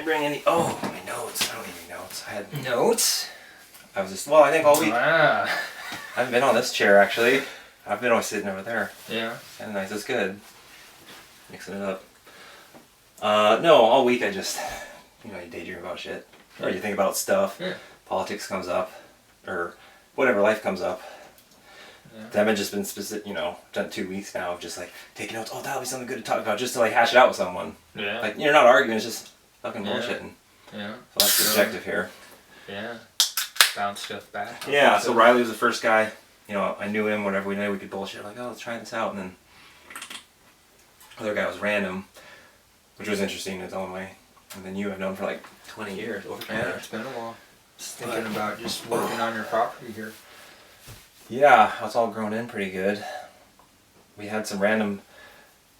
bring any... Oh, my notes. I don't need any notes. I had... Notes? I was just... Well, I think all week... Ah. I haven't been on this chair, actually. I've been always sitting over there. Yeah. Kind of nice. It's good. Mixing it up. No, all week I just... You daydream about shit. Or you think about stuff. Yeah. Politics comes up. Or whatever, life comes up. Yeah. Then I've just been specific, done 2 weeks now of just like taking notes. Oh, that'll be something good to talk about, just to like hash it out with someone. Yeah. Like you're not arguing, it's just fucking bullshitting. Yeah. So that's the objective here. Yeah. Bounce stuff back. Yeah. So Riley was the first guy. I knew him. Whatever we knew, we could bullshit. Like, oh, let's try this out. And then other guy was random, which was interesting in its own way. And then I've known for like 20 years. Over 20 years. It's been a while. Just thinking about just working on your property here. Yeah, it's all grown in pretty good. We had some random...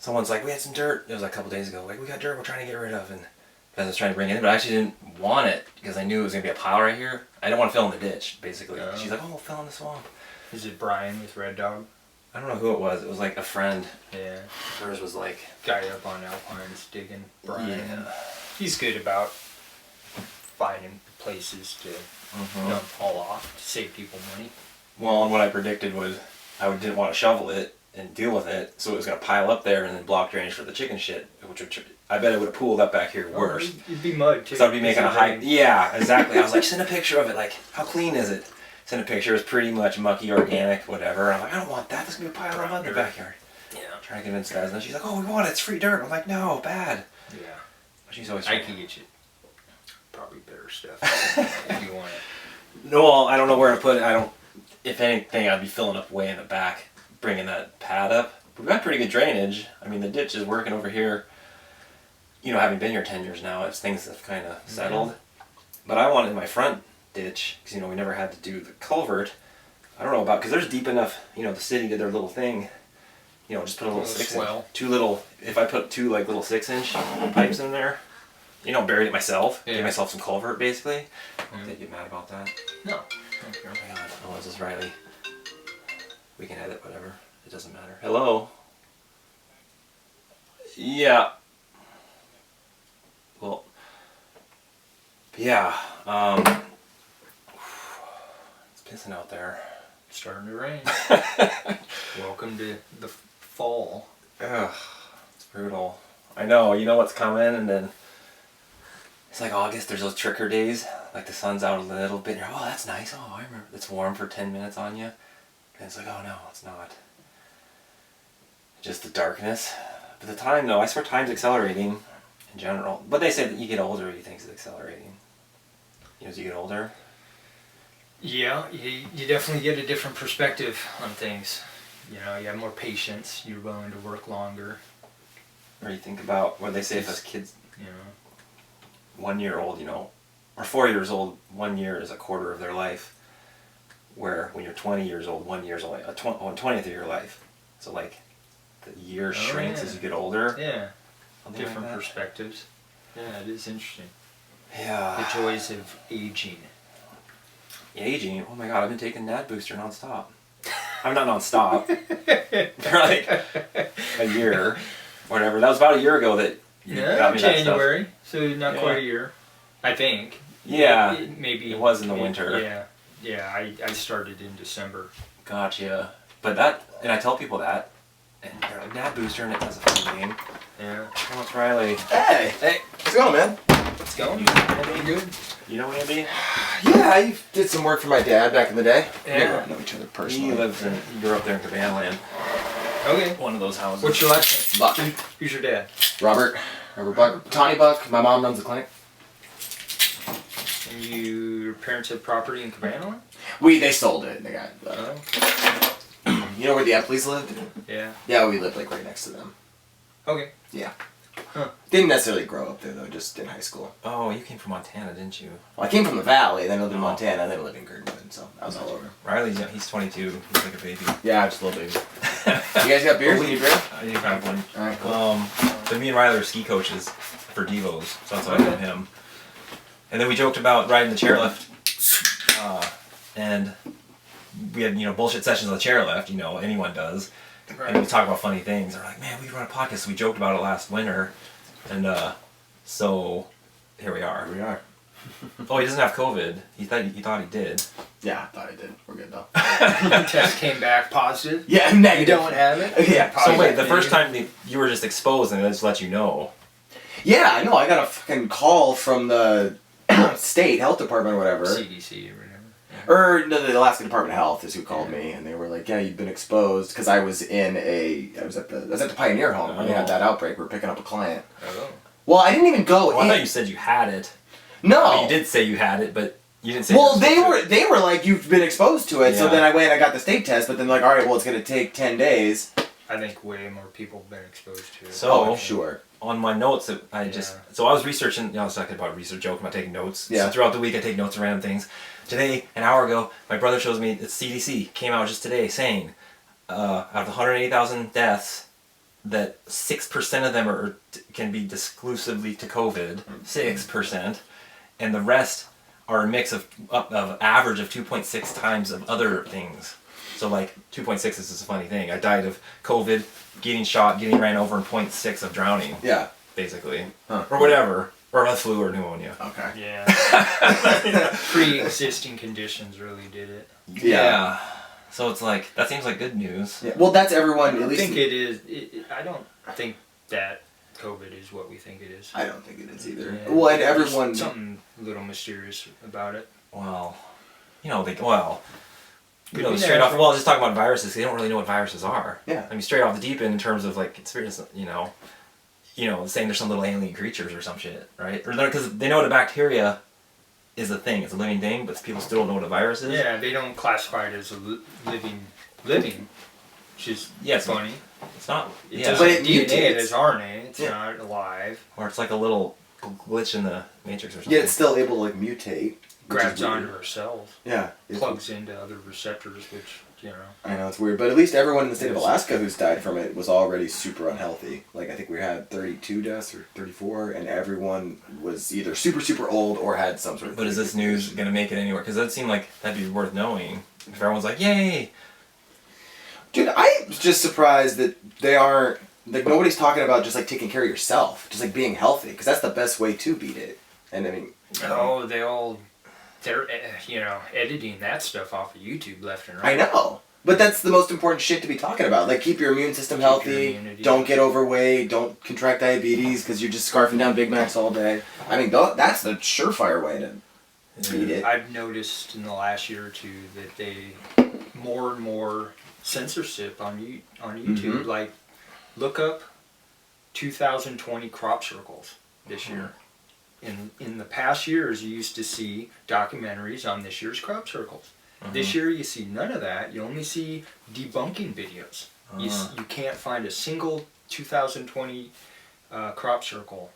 Someone's like, we had some dirt. It was like a couple days ago. Like, we got dirt we're trying to get rid of. And I was trying to bring it in, but I actually didn't want it because I knew it was going to be a pile right here. I didn't want to fill in the ditch, basically. Oh. She's like, oh, we'll fill in the swamp. Is it Brian with Red Dog? I don't know who it was. It was like a friend. Yeah. Hers was like... Guy up on Alpine's digging. Brian. Yeah. He's good about finding places to dump haul off to save people money. Well, and what I predicted was I didn't want to shovel it and deal with it, so it was going to pile up there and then block drainage for the chicken shit, which I bet it would have pooled up back here worse. It'd be mud too. So I'd be making a high... Yeah, exactly. I was like, send a picture of it. Like, how clean is it? Send a picture. It was pretty much mucky, organic, whatever. I'm like, I don't want that. There's going to be a pile of mud in the backyard. Yeah. Trying to convince guys. And then she's like, oh, we want it. It's free dirt. I'm like, no, bad. Yeah. But she's always... I can get you probably better stuff if you want it. No, I don't know where to put it. If anything, I'd be filling up way in the back, bringing that pad up. We've got pretty good drainage. I mean, the ditch is working over here. Having been here 10 years now, things have kind of settled. But I wanted my front ditch, because, we never had to do the culvert. I don't know about, because there's deep enough, the city did their little thing. Just put a little 6-inch. If I put two, little 6-inch pipes in there, buried it myself. Gave myself some culvert, basically. Did you get mad about that? No. Oh my god. Oh, this is Riley. We can edit whatever. It doesn't matter. Hello? Yeah. Well. Yeah. It's pissing out there. It's starting to rain. Welcome to the fall. Ugh. It's brutal. I know. You know what's coming, and then it's like August. There's those tricker days. Like the sun's out a little bit. And you're, oh, that's nice. Oh, I remember. It's warm for 10 minutes on you. And it's like, oh no, it's not. Just the darkness. But the time, though, I swear time's accelerating in general. But they say that you get older, you think it's accelerating. As you get older. Yeah, you definitely get a different perspective on things. You have more patience. You're willing to work longer. Or you think about what they say if us kids, 1 year old, or 4 years old, 1 year is a quarter of their life. Where when you're 20 years old, 1 year is only 1/20th of your life. So like the year shrinks as you get older. Yeah. Something Different like that. perspectives. Yeah, it is interesting. Yeah. The joys of aging. Aging? Oh my god, I've been taking Nad Booster nonstop. I'm not nonstop. For like a year. Whatever. That was about a year ago that you got me January. that stuff. So not quite a year. I think. Yeah. Maybe. It was in the winter. Yeah. Yeah, I started in December. Gotcha. But and I tell people that, and they're like, Nad Booster, and it has a funny name. Yeah. How much Riley? Hey! Hey! How's it going, man? It's going. Andy? Good. You know Andy? Yeah, I did some work for my dad back in the day. Yeah. We don't know each other personally. He grew up there in Cabana Land. Okay. One of those houses. What's your last name? Buck. Who's your dad? Robert Buck. Tawny Buck. My mom runs the clinic. And your parents had property in Cabana? They sold it. They got. Oh. You know where the Epleys lived? Yeah. Yeah, we lived right next to them. Okay. Yeah. Huh. Didn't necessarily grow up there though. Just in high school. Oh, you came from Montana, didn't you? Well, I came from the valley, then I lived in Montana, and then I lived in Girdwood, so I was all over. Riley's young. He's 22. He's like a baby. Yeah, just a little baby. You guys got beers? Can you drink? I do have one. All right, cool. So me and Riley are ski coaches for Devos, so that's why I know him. And then we joked about riding the chairlift, and we had bullshit sessions on the chairlift. Anyone does. Right. And we talk about funny things. They're like, man, we run a podcast. So we joked about it last winter, and so here we are. Here we are. Oh, he doesn't have COVID. He thought he did. Yeah, I thought I did. We're good though. Test came back positive. Yeah, You negative. don't have it. Yeah. So wait, the Positive. first time you were just exposed and they just let you know. Yeah, I know. I got a fucking call from the state health department or whatever. CDC or whatever. Or no, the Alaska Department of Health is who called me, and they were like, "Yeah, you've been exposed." Because I was at the Pioneer Home when they had that outbreak. We were picking up a client. Oh. Well, I didn't even go Well, I in. thought you said you had it. No. I mean, you did say you had it, but you didn't say. Well, you were they were like, "You've been exposed to it." So Yeah. then I went and I got the state test, but then like, all right, well, it's gonna take 10 days. I think way more people have been exposed to it. So- Oh, sure. on my notes that I just so I was researching. I was talking about research, joking about taking notes. Yeah. So throughout the week, I take notes of random things. Today, an hour ago, my brother shows me that CDC came out just today saying, out of the 180,000 deaths, that 6% of them can be exclusively to COVID. 6%, and the rest are a mix of average of 2.6 times of other things. So like 2.6 is just a funny thing. I died of COVID, getting shot, getting ran over, and 0.6 of drowning, Yeah. basically, Huh. or whatever, or a flu or pneumonia. Okay. Yeah. Pre-existing conditions really did it. Yeah. So it's like that seems like good news. Yeah. Well, that's everyone. I At don't least think it is. I don't think that COVID is what we think it is. I don't think it is either. Yeah. Well, and There's everyone. something a little mysterious about it. Well, Could straight be off. natural. Well, just talking about viruses, they don't really know what viruses are. Yeah. I mean, straight off the deep end in terms of like conspiracy, saying there's some little alien creatures or some shit, right? Or because they know what a bacteria is a thing, it's a living thing, but people still don't know what a virus is. Yeah, they don't classify it as a living, which is funny. It's not. It Yeah. But doesn't it DNA, it mutates. is RNA. It's Yeah. not alive. Or it's like a little glitch in the matrix or something. Yeah, it's still able to like mutate. which Grabs is weird. onto our cells. Yeah. Plugs into other receptors, which, I know it's weird, but at least everyone in the state of Yes. Alaska who's died from it was already super unhealthy. Like I think we had 32 deaths or 34, and everyone was either super super old or had some sort of. But is this news going to make it anywhere? Because that seemed like that'd be worth knowing. If everyone's like, yay! Dude, I'm just surprised that they aren't like nobody's talking about just like taking care of yourself, just like being healthy, because that's the best way to beat it. And I mean, they're editing that stuff off of YouTube left and right. I know. But that's the most important shit to be talking about. Like, keep your immune system healthy. immunity. Don't get overweight. Don't contract diabetes because you're just scarfing down Big Macs all day. I mean, that's the surefire way to beat it. I've noticed in the last year or two that they more and more censorship on YouTube. Mhm. Like, look up 2020 crop circles this year. In the past years, you used to see documentaries on this year's crop circles. This year, you see none of that. You only see debunking videos. You can't find a single 2020 crop circle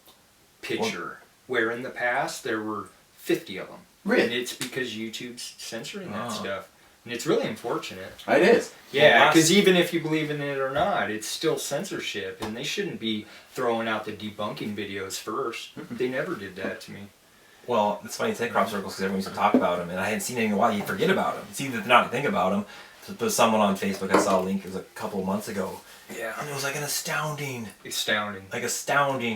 picture, where in the past there were 50 of them. Really? And it's because YouTube's censoring that stuff. And it's really unfortunate. It is. Yeah, because even if you believe in it or not, it's still censorship, and they shouldn't be throwing out the debunking videos first. They never did that to me. Well, it's funny to say crop circles because everyone used to talk about them, and I hadn't seen any in a while. You forget about them. It's either not to think about them. But someone on Facebook, I saw a link. It was a couple of months ago, Yeah. and it was like an astounding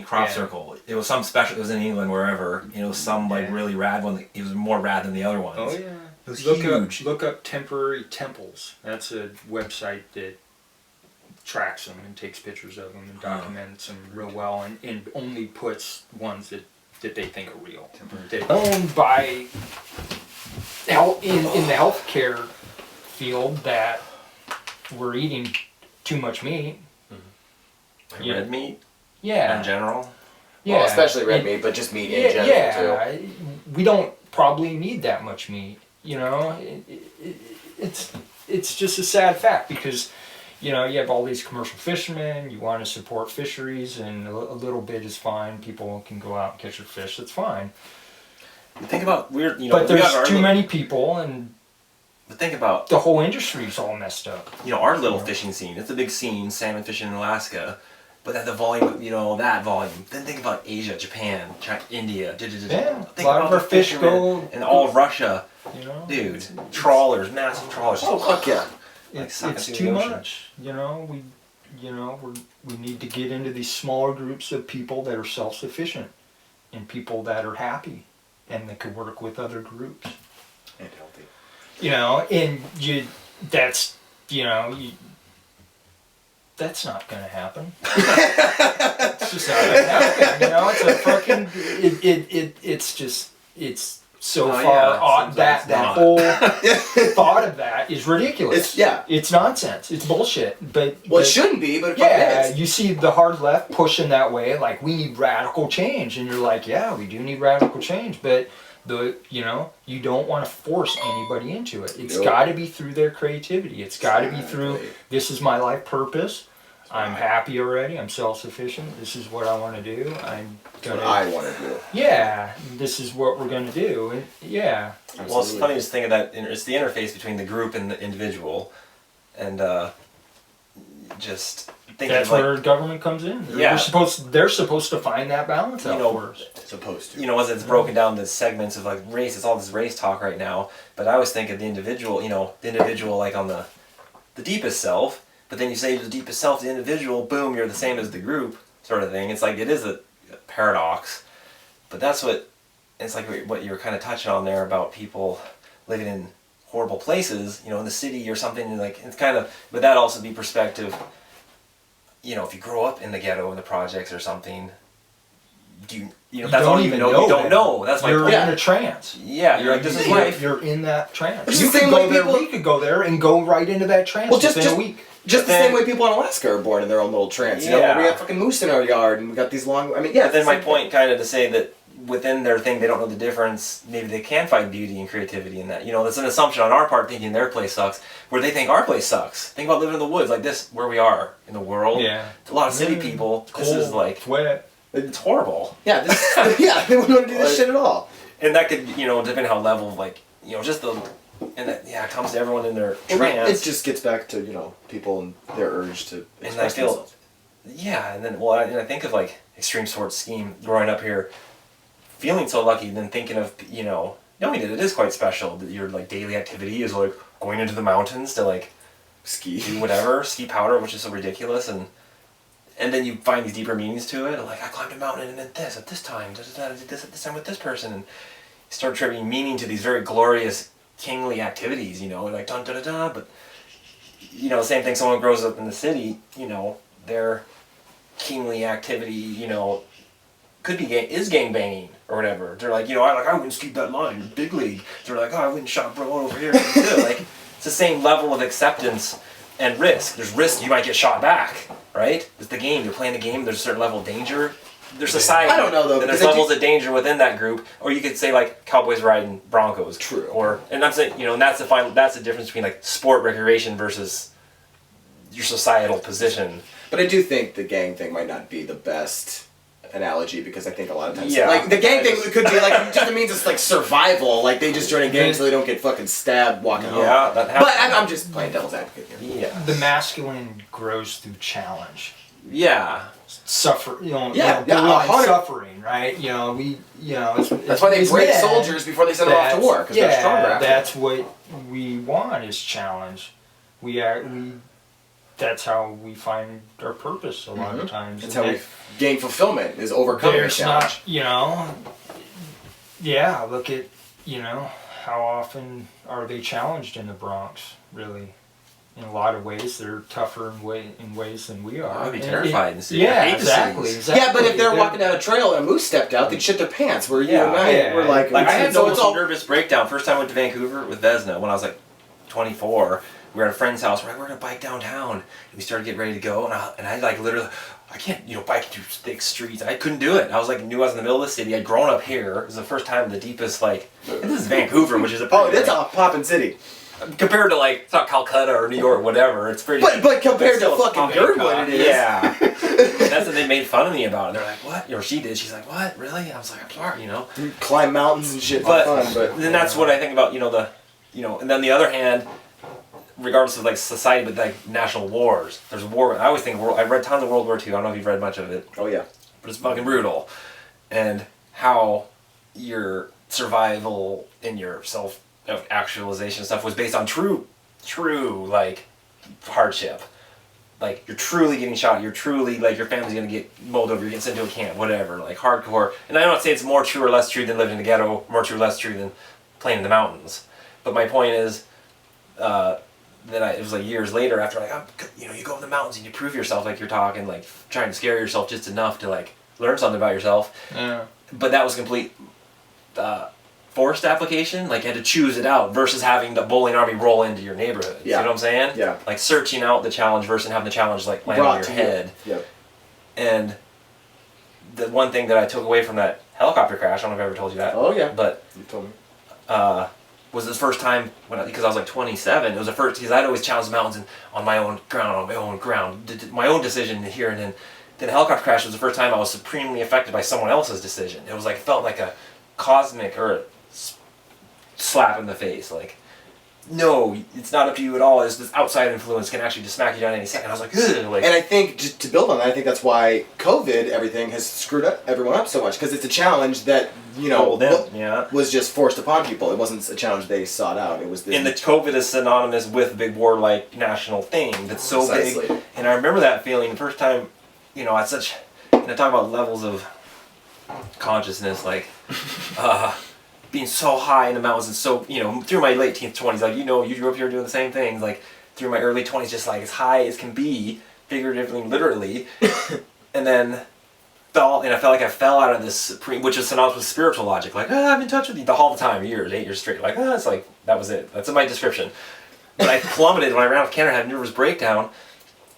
crop Yeah. circle. It was some special. It was in England, wherever. It was some like Yeah. really rad one. It was more rad than the other ones. Oh yeah. It was look huge. Up, look up temporary temples. That's a website that tracks them and takes pictures of them and documents them real well, and only puts ones that they think are real. They're owned by in the healthcare field that we're eating too much meat. Yeah. Red meat Yeah. in general. Yeah. Well, especially red And- meat, but just meat in general, too. We don't probably need that much meat. It's just a sad fact because, you have all these commercial fishermen. You want to support fisheries, and a little bit is fine. People can go out and catch their fish. That's fine. Think about But we got there's our too little- many people, and But think about the whole industry's all messed up. our little fishing scene. It's a big scene, salmon fishing in Alaska. But at the volume, that volume. Then think about Asia, Japan, China, India. Yeah, Think a lot about of our the fish fishermen go, and all of Russia, It's dude. Trawlers, massive trawlers. Oh, fuck yeah. Like sucking it's through too the ocean. much. We need to get into these smaller groups of people that are self-sufficient. and people that are happy and that can work with other groups. And healthy. You know, and that's, you know, that's not gonna happen. It's just not gonna happen. You know, it's a fucking it's so Oh, far yeah, off that not. whole thought of that is ridiculous. It's nonsense. It's bullshit. But Well, it shouldn't be, but it yeah, fucking is. you see the hard left pushing that way, like we need radical change, and you're like, yeah, we do need radical change, but you don't want to force anybody into it. It's Nope. got to be through their creativity. It's got to be through, this is my life purpose. I'm happy already. I'm self-sufficient. This is what I want to do. I'm gonna. What I want to do. Yeah, this is what we're gonna do. And yeah. Well, it's funny to think of that. It's the interface between the group and the individual, and just thinking That's of like, where government comes in. Yeah. They're supposed to find that balance out for us. Supposed to. you know, as it's broken down to segments of like race, it's all this race talk right now. But I always think of the individual, like on the deepest self. But then you say to the deepest self, the individual, boom, you're the same as the group, sort of thing. It's like it is a paradox, but that's what it's like. What you were kind of touching on there about people living in horrible places, in the city or something. And like it's kind of, but that also be perspective. If you grow up in the ghetto in the projects or something, that's all you know. You don't know. That's my you're point. in a trance. Yeah, you're like, this is life. You're in that trance. It's You the could same go way there. people- We could go there and go right into that trance within a week. Just the Then- same way people in Alaska are born in their own little trance. Yeah. We have fucking moose in our yard, and we got these long. I mean, yeah. But then it's my the same point, kind of, to say that within their thing, they don't know the difference. Maybe they can find beauty and creativity in that. That's an assumption on our part, thinking their place sucks, where they think our place sucks. Think about living in the woods like this, where we are in the world. Yeah. A lot of city people. This is Cold, like wet. it's horrible. Yeah, they wouldn't want to do this shit at all. And that could, depending how level of just the, and that it comes to everyone in their trance. It just gets back to people and their urge to And I express feel, themselves. yeah, and then I think of like extreme sports scheme growing up here, feeling so lucky, and then thinking of knowing that it is quite special that your like daily activity is like going into the mountains to like Ski. do whatever, ski powder, which is so ridiculous, and then you find these deeper meanings to it. Like I climbed a mountain and did this at this time, I did this at this time with this person, and you start attributing meaning to these very glorious kingly activities. Like dun da da da, but same thing. Someone grows up in the city, their kingly activity, could be is gang banging or whatever. They're like, I wouldn't ski that line, big league. They're like, I wouldn't shot bro over here. Like it's the same level of acceptance and risk. There's risk you might get shot back, right? It's the game. You're playing the game. There's a certain level of danger. There's society. I don't know, though, And there's because levels of danger within that group. Or you could say like Cowboys riding Broncos. True. And I'm saying, and that's the difference between like sport recreation versus your societal position. But I do think the gang thing might not be the best analogy, because I think a lot of times, Yeah. like the gang thing could be like just it means it's like survival. Like they just join a gang so they don't get fucking stabbed walking home. Yeah, that happens. But I'm just playing devil's advocate here. Yeah. The masculine grows through challenge. Yeah. Suffer, Yeah, borderline 100. suffering, right? That's why they break soldiers before they send them off to war, because they're stronger after. That's what we want is challenge. That's how we find our purpose a lot of times. That's And how we gain fulfillment, is overcoming a there's challenge. not, look at, how often are they challenged in the Bronx, really? In a lot of ways, they're tougher in ways than we are. I'd be terrified in the city. Yeah, I hate the exactly. cities. Yeah, but if they're walking down a trail and a moose stepped out, they'd shit their pants. Where you and I, Yeah. we're like Like I had so no it's all nervous breakdown. First time I went to Vancouver with Vesna when I was like 24. We were at a friend's house. We're like, we're gonna bike downtown. And we started getting ready to go, and I like literally, I can't bike through thick streets. I couldn't do it. I was like, knew I was in the middle of the city. I'd grown up here. It was the first time the deepest and this is Vancouver, which is a oh, that's a poppin' city. compared to like it's not Calcutta or New York, whatever. It's pretty. But compared to still a fucking pumping Girdwood, cock. it is. Yeah. That's what they made fun of me about. And they're like, what? Or she did. She's like, what? Really? I was like, I'm sorry. Climb mountains and shit for But fun. But then that's what I think about. And then the other hand, regardless of like society, but like national wars. There's a war. I always think I've read tons of World War II. I don't know if you've read much of it, oh yeah. but it's fucking brutal. And how your survival and your self-actualization stuff was based on true like hardship. like you're truly getting shot, you're truly like your family's gonna get mulled over, you're getting sent to a camp, whatever, like hardcore. And I don't say it's more true or less true than living in the ghetto, more true or less true than playing in the mountains. But my point is, it was like years later after like you go in the mountains and you prove yourself, like you're talking like trying to scare yourself just enough to like learn something about yourself. Yeah. But that was complete forced application. Like you had to choose it out versus having the bowling army roll into your neighborhood. Yeah. You know what I'm saying? Yeah. Like searching out the challenge versus having the challenge like land on your head. Yep. And the one thing that I took away from that helicopter crash, I don't know if I ever told you that. Oh yeah. But You told me. was the first time because I was like 27. It was the first because I'd always challenged the mountains and on my own ground, my own decision here, and then the helicopter crash was the first time I was supremely affected by someone else's decision. It was like felt like a cosmic or a slap in the face. Like, no, it's not up to you at all. It's this outside influence can actually just smack you down any second. I was like, ugh. Like, And I think just to build on that, I think that's why COVID everything has screwed up everyone up so much because it's a challenge that was just forced upon people. It wasn't a challenge they sought out. It was. And the COVID is synonymous with big war like national thing that's so Precisely. big. And I remember that feeling the first time. At such. Talk about levels of consciousness, like being so high in the mountains and so through my late teens, 20s, like you grew up here doing the same things, like through my early 20s, just like as high as can be, figuratively and literally, and then I felt like I fell out of this supreme, which is synonymous with spiritual logic, like I'm in touch with you the whole time, 8 years straight, like it's like that was it, that's in my description. But I plummeted when I ran out of Canada, had a nervous breakdown.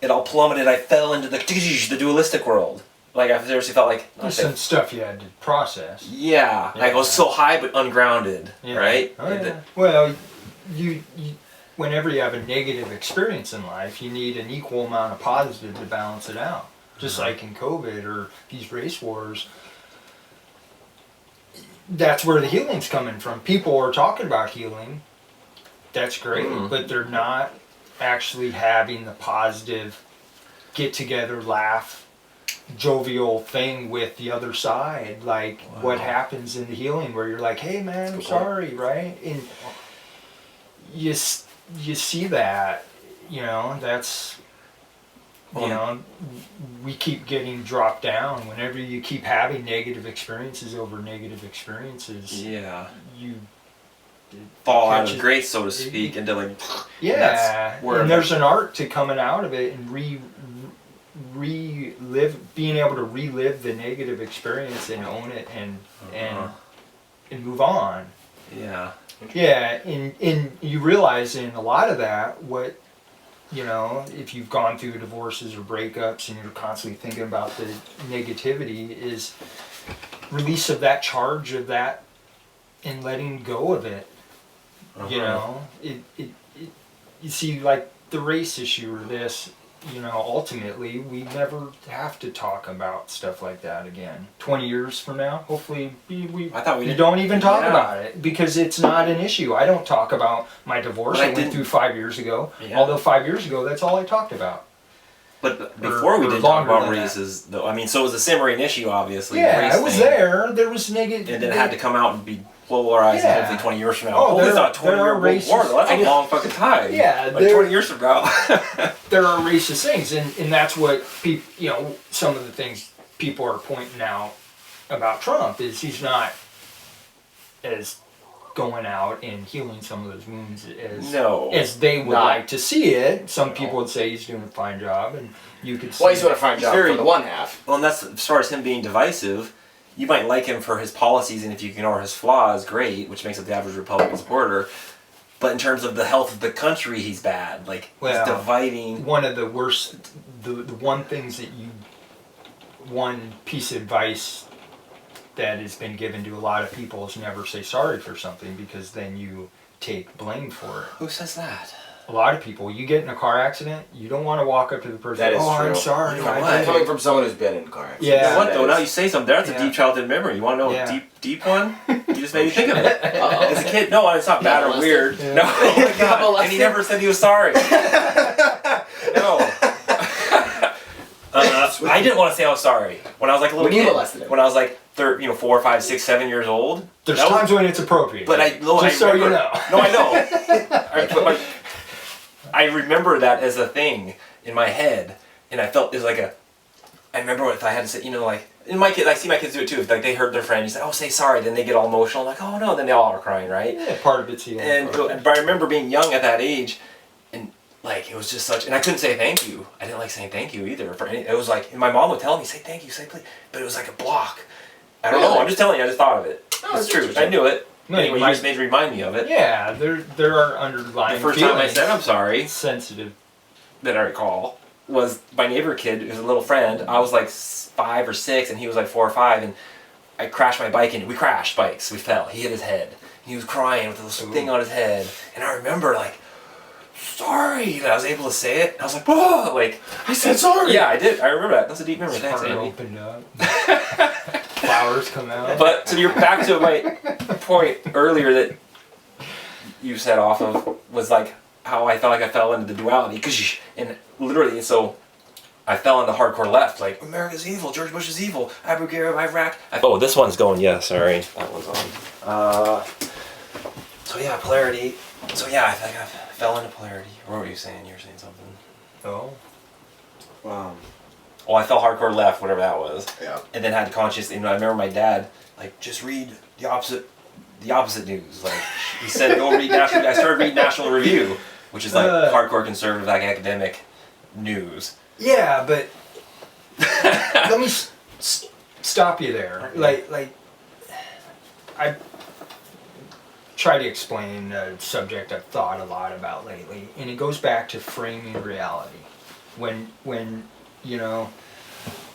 It all plummeted. I fell into the dualistic world. Like I seriously felt like There's some stuff you had to process. Yeah, I was so high but ungrounded, right? Oh, yeah. Well, you whenever you have a negative experience in life, you need an equal amount of positive to balance it out. Just like in COVID or these race wars, that's where the healing's coming from. People are talking about healing. That's great, but they're not actually having the positive get together, laugh, jovial thing with the other side. Like what happens in the healing where you're like, hey man, I'm sorry, right? And you see that, that's, we keep getting dropped down. Whenever you keep having negative experiences over negative experiences, you fall out of grace, so to speak, into like and there's an art to coming out of it and being able to relive the negative experience and own it and move on. And you realize in a lot of that what if you've gone through divorces or breakups and you're constantly thinking about the negativity, is release of that charge of that and letting go of it. You see, like the race issue or this, ultimately we never have to talk about stuff like that again. 20 years from now, hopefully we don't even talk about it because it's not an issue. I don't talk about my divorce I went through 5 years ago, although 5 years ago that's all I talked about. But before we did talk about races, though, so it was a simmering issue, obviously. Yeah, I was there. There was negative, and then it had to come out and be polarized. Hopefully, 20 years from now. Oh, it's not 20-year war. Though. That's a long fucking time. Yeah, like 20 years from now. There are racist things, and that's what people. Some of the things people are pointing out about Trump is he's not as going out and healing some of those wounds as they would like to see it. Some people would say he's doing a fine job, and you could see he's doing a fine job for the one half. Well, and that's as far as him being divisive. You might like him for his policies, and if you ignore his flaws, great, which makes up the average Republican supporter. But in terms of the health of the country, he's bad. Like, he's dividing. One of the worst, the one piece of advice that has been given to a lot of people is never say sorry for something, because then you take blame for it. Who says that? A lot of people. You get in a car accident, you don't want to walk up to the person. That is true. I'm sorry. Coming from someone who's been in a car accident. Yeah. You know what though? Now you say something. That's a deep childhood memory. You want to know a deep one? You just made me think of it. As a kid, no, it's not bad or weird. Yeah. No, oh my God. And he never said he was sorry. No. I didn't want to say I was sorry when I was like a little kid. When I was like 4, 5, 6, 7 years old. There's times when it's appropriate. But I know. No, I know. I remember that as a thing. in my head, and I felt it was like I remember if I had to say, like, in my kids, I see my kids do it too. If like they hurt their friend, you say, "Oh, say sorry," then they get all emotional, like, "Oh no," then they all are crying, right? Yeah, part of it's healing. But I remember being young at that age, and like it was just such, and I couldn't say thank you. I didn't like saying thank you either. It was like, and my mom would tell me, "Say thank you, say please," but it was like a block. I don't know. I'm just telling you. I just thought of it. It's true. I knew it. No, anyway, you just made me remind me of it. Yeah, there are underlying. The first time I said I'm sorry, sensitive, that I recall, was my neighbor kid, who was a little friend. I was like 5 or 6, and he was like 4 or 5, and I crashed my bike, and we crashed bikes. We fell. He hit his head. And he was crying with this thing on his head, and I remember like, sorry, and I was able to say it. And I was like, whoa, like I said sorry. Yeah, I did. I remember that. That's a deep memory. Thanks, Andy. Opened up. Flowers come out. But so you're back to my point earlier that you set off of was like how I felt like I fell into the duality, and literally, so I fell into hardcore left, like America's evil, George Bush is evil, Abu Ghraib, Iraq. Oh, this one's going. Yeah, sorry, that one's on. So yeah, polarity. So yeah, I think I fell into polarity. What were you saying? You were saying something. Oh. Oh, I fell hardcore left, whatever that was. Yeah. And then had conscious. I remember my dad like, just read the opposite news. Like he said, go read National. I started reading National Review, which is like hardcore conservative, like academic news. Yeah, but let me stop you there. Like I try to explain a subject I've thought a lot about lately, and it goes back to framing reality. When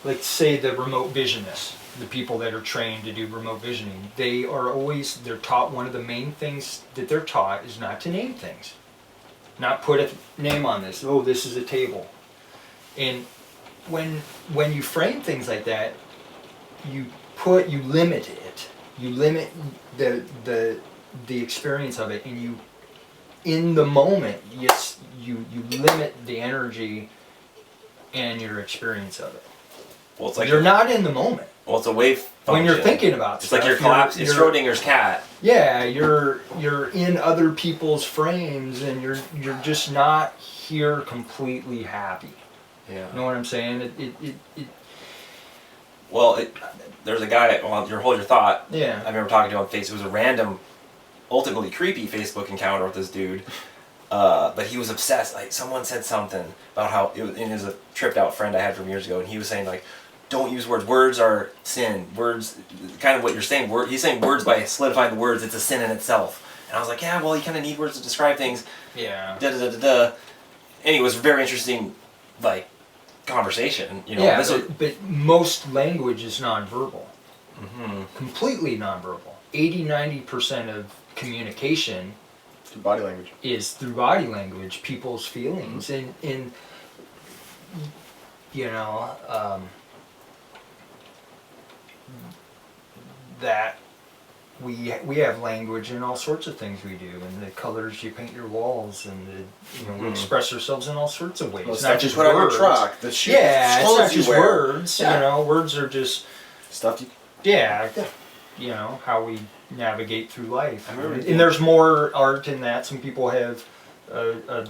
like say the remote visionists, the people that are trained to do remote visioning, they're taught, one of the main things that they're taught is not to name things. Not put a name on this. Oh, this is a table. And when you frame things like that, you limit it. You limit the experience of it, and you, in the moment, you limit the energy and your experience of it. Well, it's like you're not in the moment. Well, it's a wave function. When you're thinking about it's stuff, like you're collapsing. It's Schrodinger's cat. Yeah, you're in other people's frames, and you're just not here completely happy. Yeah. You know what I'm saying? Well, there's a guy. Well, hold your thought. Yeah. I remember talking to him on Facebook. It was a random, ultimately creepy Facebook encounter with this dude. But he was obsessed. Like someone said something about how it was a tripped out friend I had from years ago, and he was saying like, don't use words. Words are sin. Words, kind of what you're saying. He's saying words by solidifying the words. It's a sin in itself. And I was like, yeah, well, you kind of need words to describe things. Yeah. Da da da da da. And it was a very interesting, like, conversation. Yeah, but most language is nonverbal. Mm-hmm. Completely nonverbal. 80-90% of communication through body language is through body language, people's feelings, mm-hmm. and that we have language in all sorts of things we do, and the colors you paint your walls, and we express ourselves in all sorts of ways. Well, it's not just put on your words. truck. The shoes, yeah, it's not just wear. words. Yeah. Words are just stuff you. Yeah. How we navigate through life. And there's more art in that. Some people have a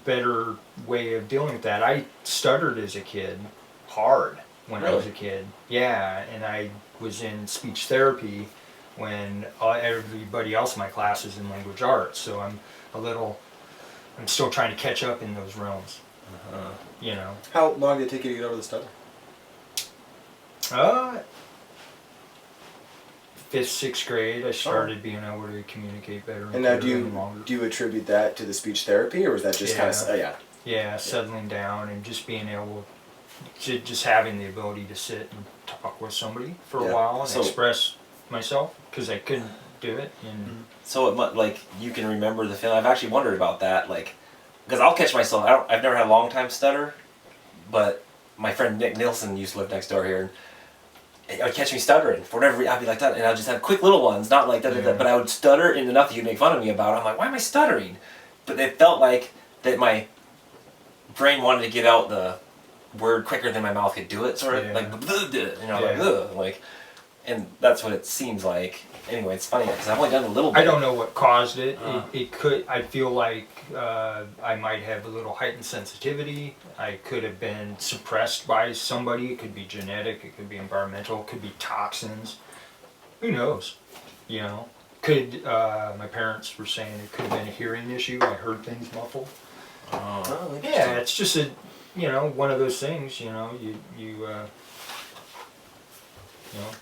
better way of dealing with that. I stuttered as a kid, hard when I was a kid. Yeah, and I was in speech therapy when everybody else in my class is in language arts. So I'm still trying to catch up in those realms. How long did it take you to get over the stutter? 5th, 6th grade, I started being able to communicate better. And now, do you attribute that to the speech therapy, or was that just kind of settling down and just being able to just having the ability to sit and talk with somebody for a while and express myself, because I couldn't do it. And so you can remember the feeling. I've actually wondered about that, because I'll catch myself. I've never had a long time stutter, but my friend Nick Nilsson used to live next door here, and it would catch me stuttering for whatever reason. I'd be like that, and I'd just have quick little ones, not like that, but I would stutter in enough that you'd make fun of me about it. I'm like, why am I stuttering? But it felt like that my brain wanted to get out the word quicker than my mouth could do it, sort of like, and that's what it seems like. Anyway, it's funny because I've only done a little bit. I don't know what caused it. It could. I feel like I might have a little heightened sensitivity. I could have been suppressed by somebody. It could be genetic. It could be environmental. It could be toxins. Who knows? You know. Could my parents were saying it could have been a hearing issue. I heard things muffled. Oh, Yeah, it's just a one of those things.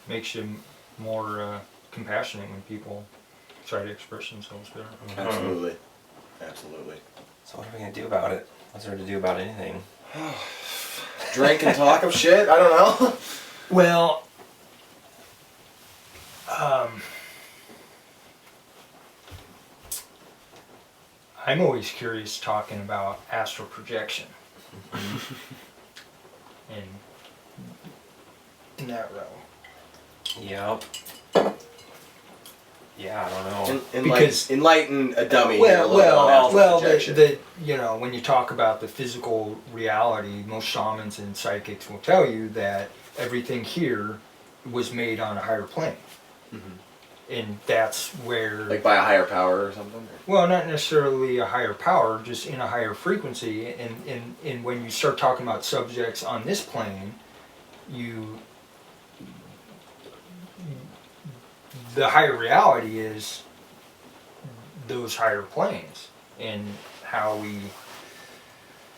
Makes you more compassionate when people try to express themselves better. Absolutely. Absolutely. So what are we going to do about it? What's there to do about anything? Drink and talk of shit? I don't know. Well, I'm always curious talking about astral projection. in that realm. Yep. Yeah, I don't know. Because enlighten a dummy here a little bit on astral projection. When you talk about the physical reality, most shamans and psychics will tell you that everything here was made on a higher plane. Mm-hmm. And that's where... Like by a higher power or something? Well, not necessarily a higher power, just in a higher frequency. And when you start talking about subjects on this plane, the higher reality is those higher planes and how we...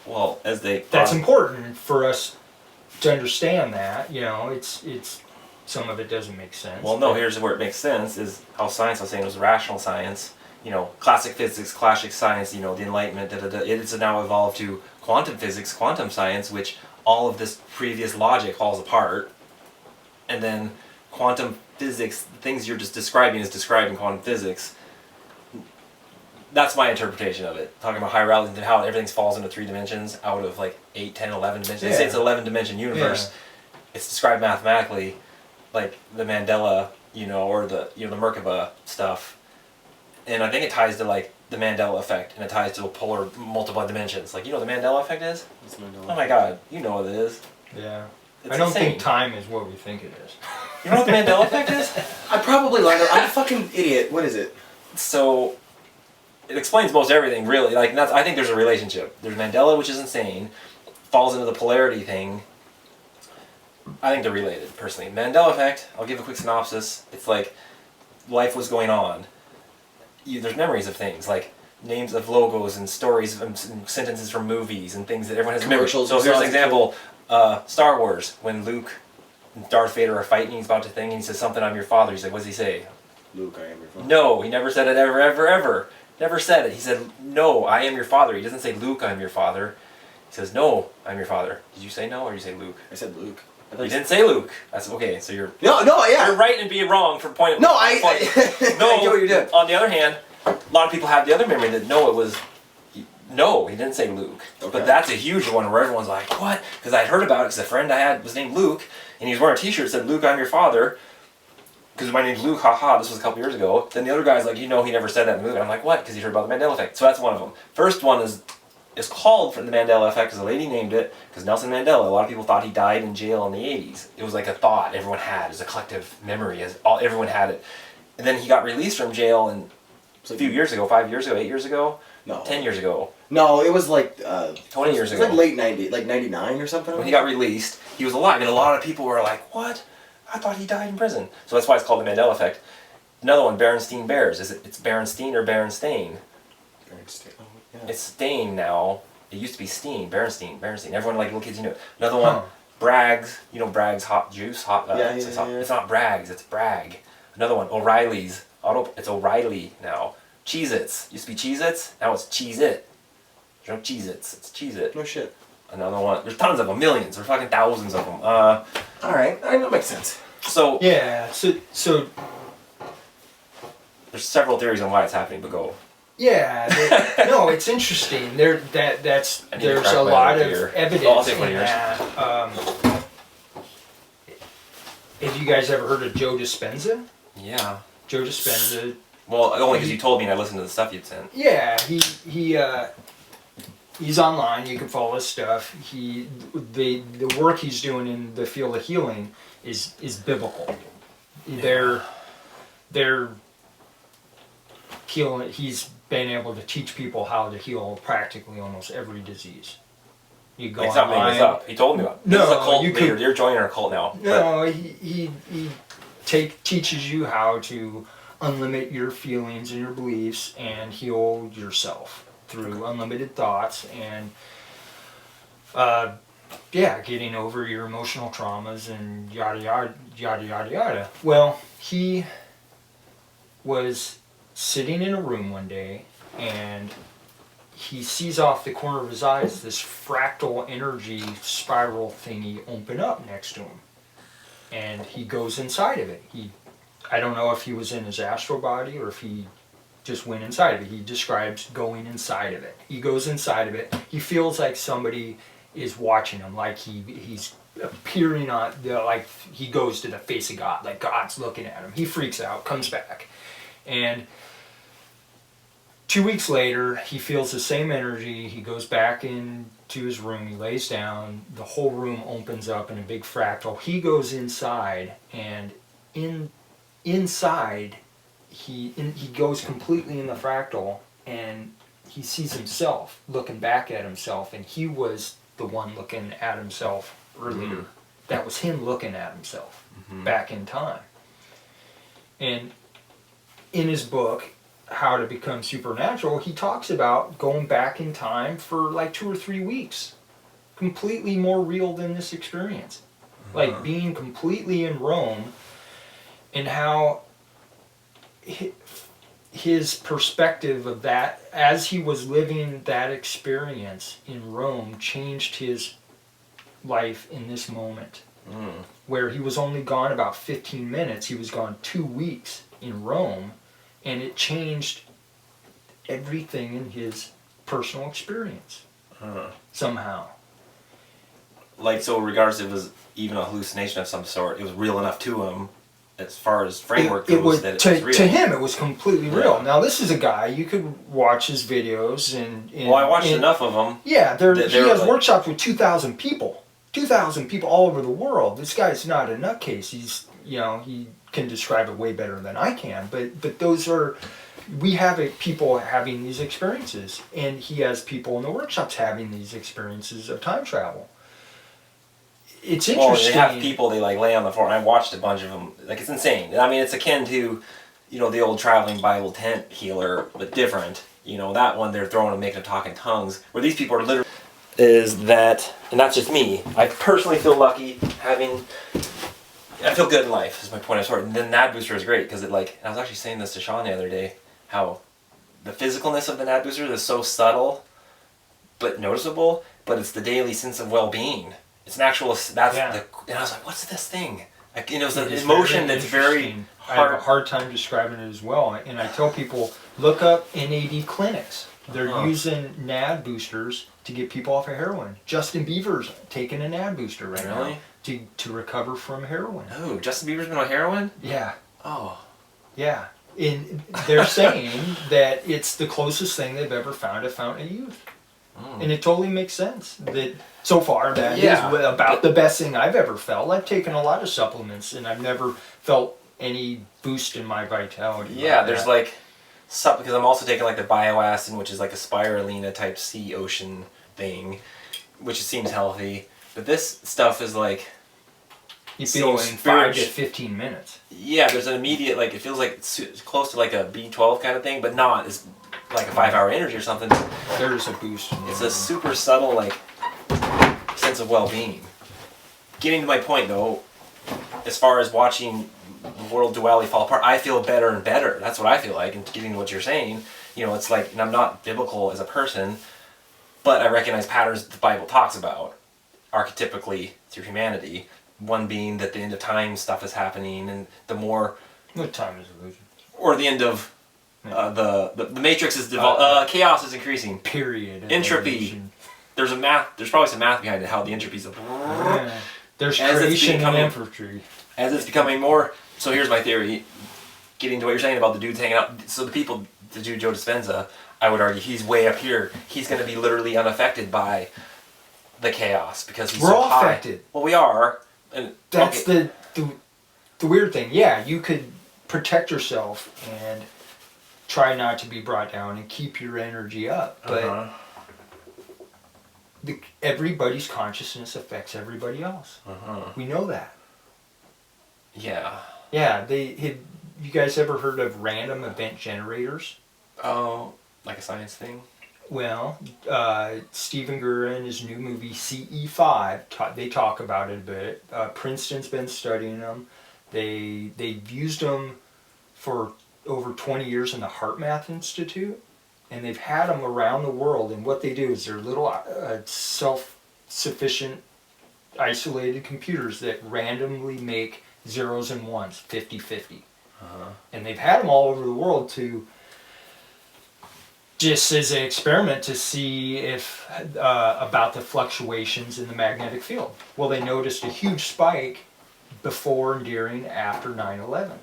Well, as they... That's important for us to understand that, it's some of it doesn't make sense. Well, no, here's where it makes sense, is how science, I was saying, was rational science, classic physics, classic science, the Enlightenment, it's now evolved to quantum physics, quantum science, which all of this previous logic falls apart, and then quantum physics, the things you're just describing is described in quantum physics. That's my interpretation of it. Talking about higher reality and how everything falls into 3 dimensions out of like 8, 10, 11 dimensions. They say it's an 11-dimension universe. Yeah. It's described mathematically, like the Mandela, or the the Merkaba stuff. And I think it ties to like the Mandela effect, and it ties to a polar multiple dimensions. Like, the Mandela effect is? Oh my god, you know what it is. Yeah. It's I don't insane. think time is what we think it is. You know what the Mandela effect is? I probably learned it. I'm a fucking idiot. What is it? So, it explains most everything, really. Like, I think there's a relationship. There's Mandela, which is insane, falls into the polarity thing. I think they're related, personally. Mandela effect, I'll give a quick synopsis. It's like life was going on. There's memories of things, like names of logos and stories and sentences from movies and things that everyone has memories. So here's an example. Star Wars, when Luke and Darth Vader are fighting, he's about to think, and he says something, "I'm your father." He's like, what does he say? Luke, I am your father. No, he never said it ever, ever, ever. Never said it. He said, "No, I am your father." He doesn't say, "Luke, I'm your father." He says, "No, I'm your father." Did you say no, or did you say Luke? I said Luke. You didn't say Luke. That's okay. So you're yeah. You're right and being wrong from point. No, no. I get what you're doing. On the other hand, a lot of people have the other memory that no, he didn't say Luke. Okay. But that's a huge one where everyone's like, what? Because I heard about it because a friend I had was named Luke, and he was wearing a T-shirt that said, "Luke, I'm your father." Because my name's Luke, haha. This was a couple years ago. Then the other guy's like, he never said that in the movie. And I'm like, what? Because he heard about the Mandela effect. So that's one of them. First one is called from the Mandela effect because a lady named it because Nelson Mandela. A lot of people thought he died in jail in the 80s. It was like a thought everyone had. It was a collective memory. Everyone had it. And then he got released from jail a few years ago, 5 years ago, 8 years ago, no, 10 years ago. No, it was like 20 years ago. It was like late 90, like 99 or something. When he got released, he was alive, and a lot of people were like, "What? I thought he died in prison." So that's why it's called the Mandela effect. Another one, Berenstein Bears. It's Berenstein or Berenstain? Berenstain. Oh, yeah. It's Stain now. It used to be Steen. Berenstain. Everyone, like little kids, it. Another one, Bragg's. Bragg's hot juice. It's not Bragg's. It's Bragg. Another one, O'Reilly's. It's O'Reilly now. Cheez-Its. Used to be Cheez-Its. Now it's Cheez-It. There's no Cheez-Its. It's Cheez-It. No shit. Another one. There's tons of them. Millions. There's fucking thousands of them. All right. That makes sense. So... Yeah. So... There's several theories on why it's happening, but go. Yeah. No, it's interesting. There's a lot of evidence in that. Have you guys ever heard of Joe Dispenza? Yeah. Joe Dispenza. Well, only because you told me and I listened to the stuff you'd sent. Yeah, he's online. You can follow his stuff. The work he's doing in the field of healing is biblical. They're healing. He's been able to teach people how to heal practically almost every disease. You go He's not making this up. He told me about it. No, this is a cult you leader. could, You're joining our cult now. No, he teaches you how to unlimit your feelings and your beliefs and heal yourself through unlimited thoughts and getting over your emotional traumas and yada yada yada yada yada. Well, he was sitting in a room one day and he sees off the corner of his eyes this fractal energy spiral thingy open up next to him. And he goes inside of it. I don't know if he was in his astral body or if he just went inside of it. He describes going inside of it. He goes inside of it. He feels like somebody is watching him, like he's appearing on like he goes to the face of God, like God's looking at him. He freaks out, comes back, and 2 weeks later he feels the same energy. He goes back into his room. He lays down. The whole room opens up in a big fractal. He goes inside, and inside he goes completely in the fractal, and he sees himself looking back at himself, and he was the one looking at himself earlier. Mm-hmm. That was him looking at himself back in time. And in his book, How to Become Supernatural, he talks about going back in time for like 2 or 3 weeks. Completely more real than this experience. Like being completely in Rome, and how his perspective of that, as he was living that experience in Rome, changed his life in this moment. Where he was only gone about 15 minutes, he was gone 2 weeks in Rome, and it changed everything in his personal experience somehow. Like, so regardless if it was even a hallucination of some sort, it was real enough to him as far as framework goes that it was real. To him, it was completely real. Now, this is a guy, you could watch his videos and well, I watched enough of them. Yeah, he has workshops with 2,000 people. 2,000 people all over the world. This guy's not a nutcase. He's, he can describe it way better than I can. But those are, we have people having these experiences, and he has people in the workshops having these experiences of time travel. It's interesting. Well, they have people, they like lay on the floor, and I watched a bunch of them. Like, it's insane. I mean, it's akin to, the old traveling Bible tent healer, but different. That one, they're throwing and making them talk in tongues, where these people are literally... Is that, and that's just me, I personally feel lucky I feel good in life, is my point of sort. And then NAD booster is great, because it and I was actually saying this to Sean the other day, how the physicalness of the NAD booster is so subtle, but noticeable, but it's the daily sense of well-being. It's an actual, and I was like, what's this thing? It's an emotion that's very hard. I have a hard time describing it as well, and I tell people, look up NAD clinics. They're using NAD boosters to get people off of heroin. Justin Bieber's taking a NAD booster right now to recover from heroin. Oh, Justin Bieber's been on heroin? Yeah. Oh. Yeah. And they're saying that it's the closest thing they've ever found to fountain of youth. And it totally makes sense. That so far, that is about the best thing I've ever felt. I've taken a lot of supplements, and I've never felt any boost in my vitality. Yeah, there's because I'm also taking the bioacid, which is like a spirulina type sea ocean thing, which seems healthy. But this stuff is you feel in 5 to 15 minutes. Yeah, there's an immediate it feels like it's close to a B12 kind of thing, but not. It's like a 5-hour energy or something. There's a boost. It's a super subtle sense of well-being. Getting to my point though, as far as watching the world duality fall apart, I feel better and better. That's what I feel like. And getting to what you're saying, it's and I'm not biblical as a person, but I recognize patterns that the Bible talks about archetypically through humanity. One being that the end of time stuff is happening, and the more... What time is illusion? Or the end of the matrix is chaos is increasing. Period. Entropy. There's probably some math behind it, how the entropy's There's creation and entropy. As it's becoming more... So here's my theory. Getting to what you're saying about the dudes hanging out. So the dude Joe Dispenza, I would argue he's way up here. He's going to be literally unaffected by the chaos because he's We're so all high. Affected. Well, we are. And that's the weird thing, yeah, you could protect yourself and try not to be brought down and keep your energy up, but everybody's consciousness affects everybody else. We know that. Yeah. Yeah, you guys ever heard of random event generators? Oh, like a science thing? Well, Stephen Greer in his new movie CE5, they talk about it a bit. Princeton's been studying them. They've used them for over 20 years in the HeartMath Institute, and they've had them around the world. And what they do is they're little self-sufficient, isolated computers that randomly make zeros and ones, 50-50. And they've had them all over the world to just as an experiment to see if about the fluctuations in the magnetic field. Well, they noticed a huge spike before and during after 9/11.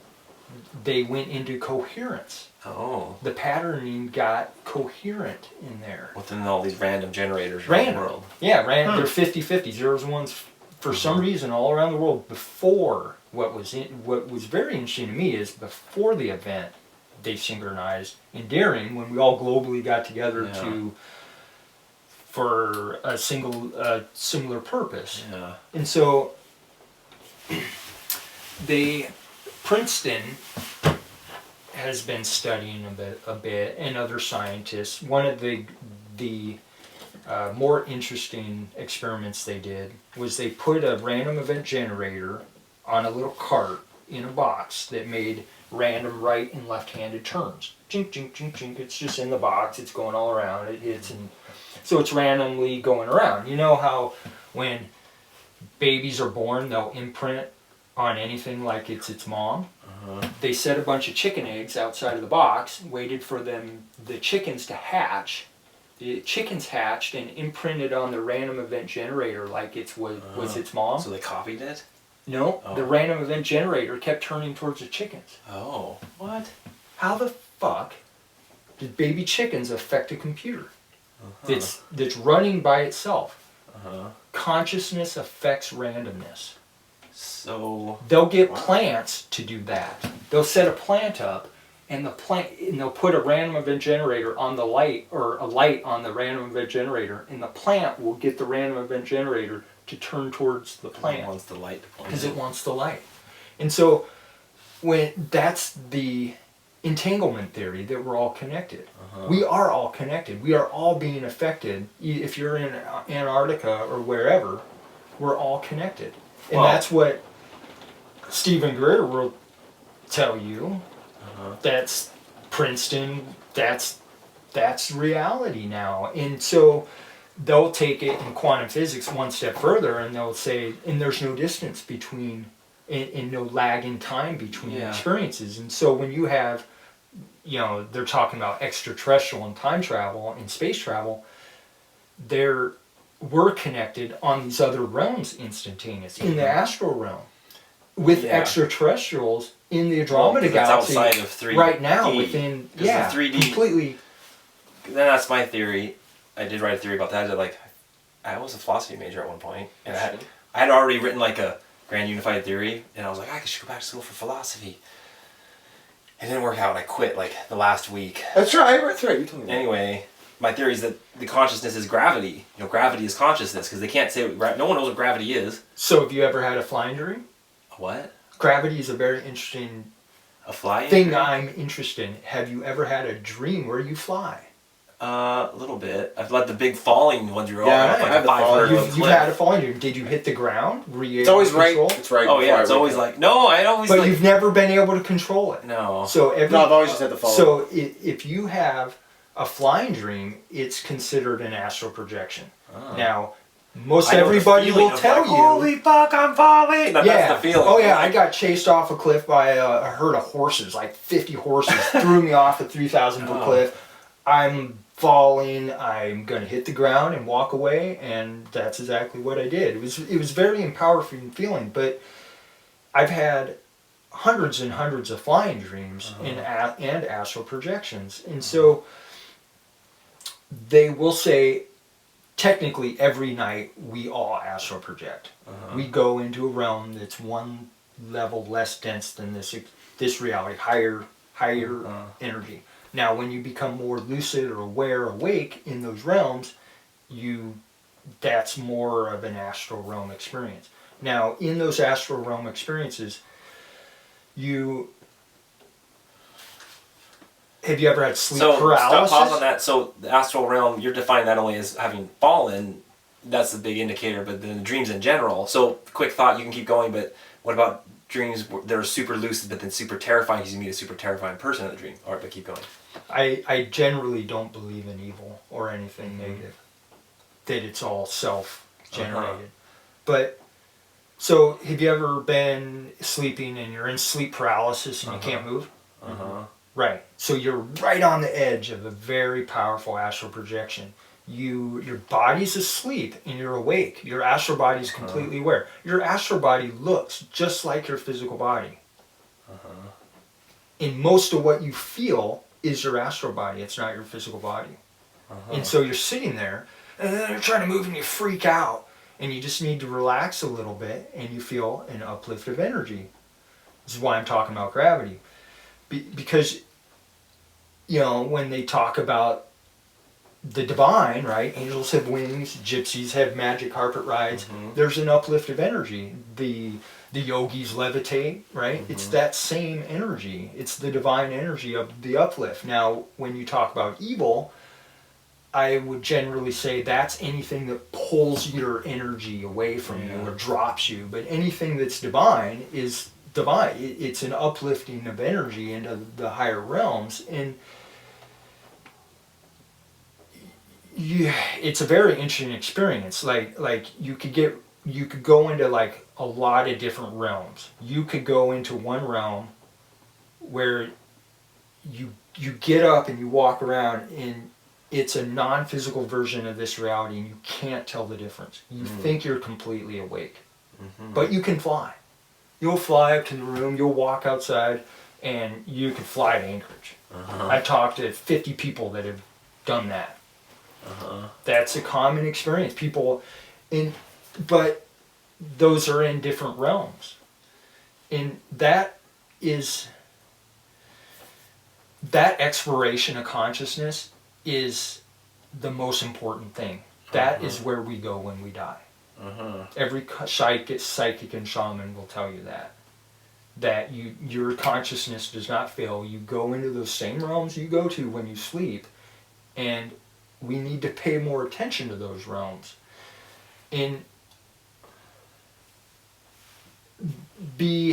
They went into coherence. Oh. The patterning got coherent in there. Within all these random generators around the world. Yeah, they're 50-50, zeros and ones for some reason all around the world before what was very interesting to me is before the event they synchronized, and during, when we all globally got together for a similar purpose. Yeah. And so Princeton has been studying a bit, and other scientists. One of the more interesting experiments they did was they put a random event generator on a little cart in a box that made random right and left-handed turns. Chink, chink, chink, chink. It's just in the box. It's going all around. It hits, and so it's randomly going around. You know how when babies are born, they'll imprint on anything like it's its mom. They set a bunch of chicken eggs outside of the box, waited for the chickens to hatch. The chickens hatched and imprinted on the random event generator like it was its mom. So they copied it? No, the random event generator kept turning towards the chickens. Oh, what? How the fuck did baby chickens affect a computer that's running by itself? Consciousness affects randomness. So they'll get plants to do that. They'll set a plant up, and they'll put a random event generator on the light, or a light on the random event generator, and the plant will get the random event generator to turn towards the plant. It wants the light to point. Because it wants the light. And so that's the entanglement theory, that we're all connected. We are all connected. We are all being affected. If you're in Antarctica or wherever, we're all connected. And that's what Stephen Greer will tell you. That's Princeton. That's reality now. And so they'll take it in quantum physics one step further, and they'll say, and there's no distance between, and no lag in time between experiences. And so when you have, they're talking about extraterrestrial and time travel and space travel, we're connected on these other realms instantaneous, in the astral realm, with extraterrestrials in the Andromeda galaxy outside of 3D. Right now, within, the 3D, completely. Then that's my theory. I did write a theory about that. I was a philosophy major at one point, and I had already written like a grand unified theory, and I was like, I should go back to school for philosophy. It didn't work out, and I quit like the last week. That's right. That's right. You told me that. Anyway, my theory is that the consciousness is gravity. Gravity is consciousness, because they can't say no one knows what gravity is. So, have you ever had a flying dream? What? Gravity is a very interesting thing I'm interested in. Have you ever had a dream where you fly? A little bit. I've let the big falling ones roll off like a 500 You've had a falling dream. Did you hit the ground? Were you It's always right. It's right. Oh yeah, it's always like no. I always. But you've never been able to control it. No. So I've always just had the fall. So if you have a flying dream, it's considered an astral projection. Oh. Now, most everybody will tell you, holy fuck, I'm falling! That's the feeling. Oh yeah, I got chased off a cliff by a herd of horses, like 50 horses, threw me off a 3,000 foot cliff. I'm falling, I'm going to hit the ground and walk away, and that's exactly what I did. It was very empowering feeling, but I've had hundreds and hundreds of flying dreams and astral projections. And so they will say, technically every night we all astral project. We go into a realm that's one level less dense than this reality, higher energy. Now, when you become more lucid or aware, awake in those realms, that's more of an astral realm experience. Now, in those astral realm experiences, have you ever had sleep paralysis? So, pause on that. So, the astral realm, you're defining that only as having fallen. That's the big indicator, but then the dreams in general. So, quick thought, you can keep going, but what about dreams that are super lucid, but then super terrifying because you meet a super terrifying person in the dream? All right, but keep going. I generally don't believe in evil or anything negative. That it's all self-generated. But, so, have you ever been sleeping and you're in sleep paralysis and you can't move? Right. So you're right on the edge of a very powerful astral projection. Your body's asleep and you're awake. Your astral body's completely aware. Your astral body looks just like your physical body. And most of what you feel is your astral body. It's not your physical body. And so you're sitting there and then you're trying to move and you freak out. And you just need to relax a little bit and you feel an uplift of energy. This is why I'm talking about gravity. Because, when they talk about the divine, right? Angels have wings, gypsies have magic carpet rides. There's an uplift of energy. The yogis levitate, right? It's that same energy. It's the divine energy of the uplift. Now, when you talk about evil, I would generally say that's anything that pulls your energy away from you or drops you. But anything that's divine is divine. It's an uplifting of energy into the higher realms, and it's a very interesting experience. Like you could go into like a lot of different realms. You could go into one realm where you get up and you walk around and it's a non-physical version of this reality and you can't tell the difference. You think you're completely awake, but you can fly. You'll fly up to the room, you'll walk outside, and you can fly to Anchorage. I've talked to 50 people that have done that. That's a common experience. But those are in different realms. And that exploration of consciousness is the most important thing. That is where we go when we die. Every psychic and shaman will tell you that your consciousness does not fail. You go into those same realms you go to when you sleep, and we need to pay more attention to those realms and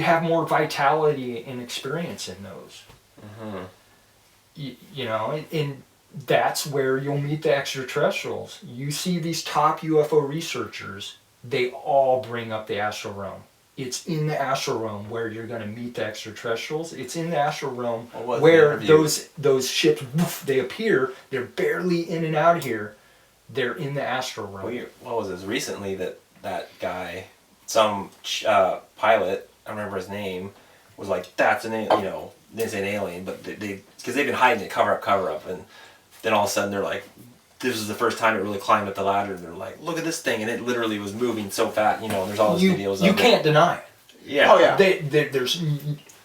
have more vitality and experience in those. And that's where you'll meet the extraterrestrials. You see these top UFO researchers, they all bring up the astral realm. It's in the astral realm where you're going to meet the extraterrestrials. It's in the astral realm where those ships, woof, they appear. They're barely in and out of here. They're in the astral realm. What was this recently that guy, some pilot, I don't remember his name, was like, that's an alien, they say an alien, but because they've been hiding it, cover up, and then all of a sudden they're like, this was the first time it really climbed up the ladder, and they're like, look at this thing, and it literally was moving so fast, there's all these videos of it. You can't deny it. Yeah. Oh, yeah.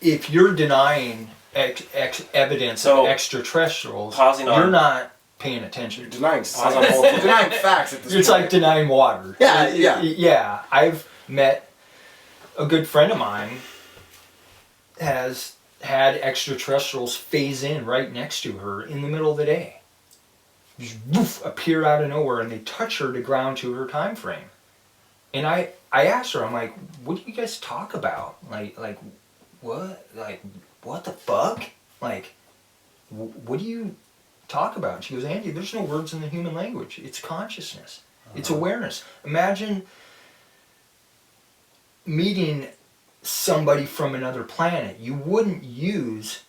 If you're denying evidence of extraterrestrials, you're not paying attention. You're denying facts at this point. It's like denying water. Yeah. Yeah. I've met a good friend of mine has had extraterrestrials phase in right next to her in the middle of the day. Just woof, appear out of nowhere, and they touch her to ground to her time frame. And I asked her, I'm like, what do you guys talk about? Like what? Like, what the fuck? Like, what do you talk about? And she goes, Andy, there's no words in the human language. It's consciousness. It's awareness. Imagine meeting somebody from another planet. You wouldn't use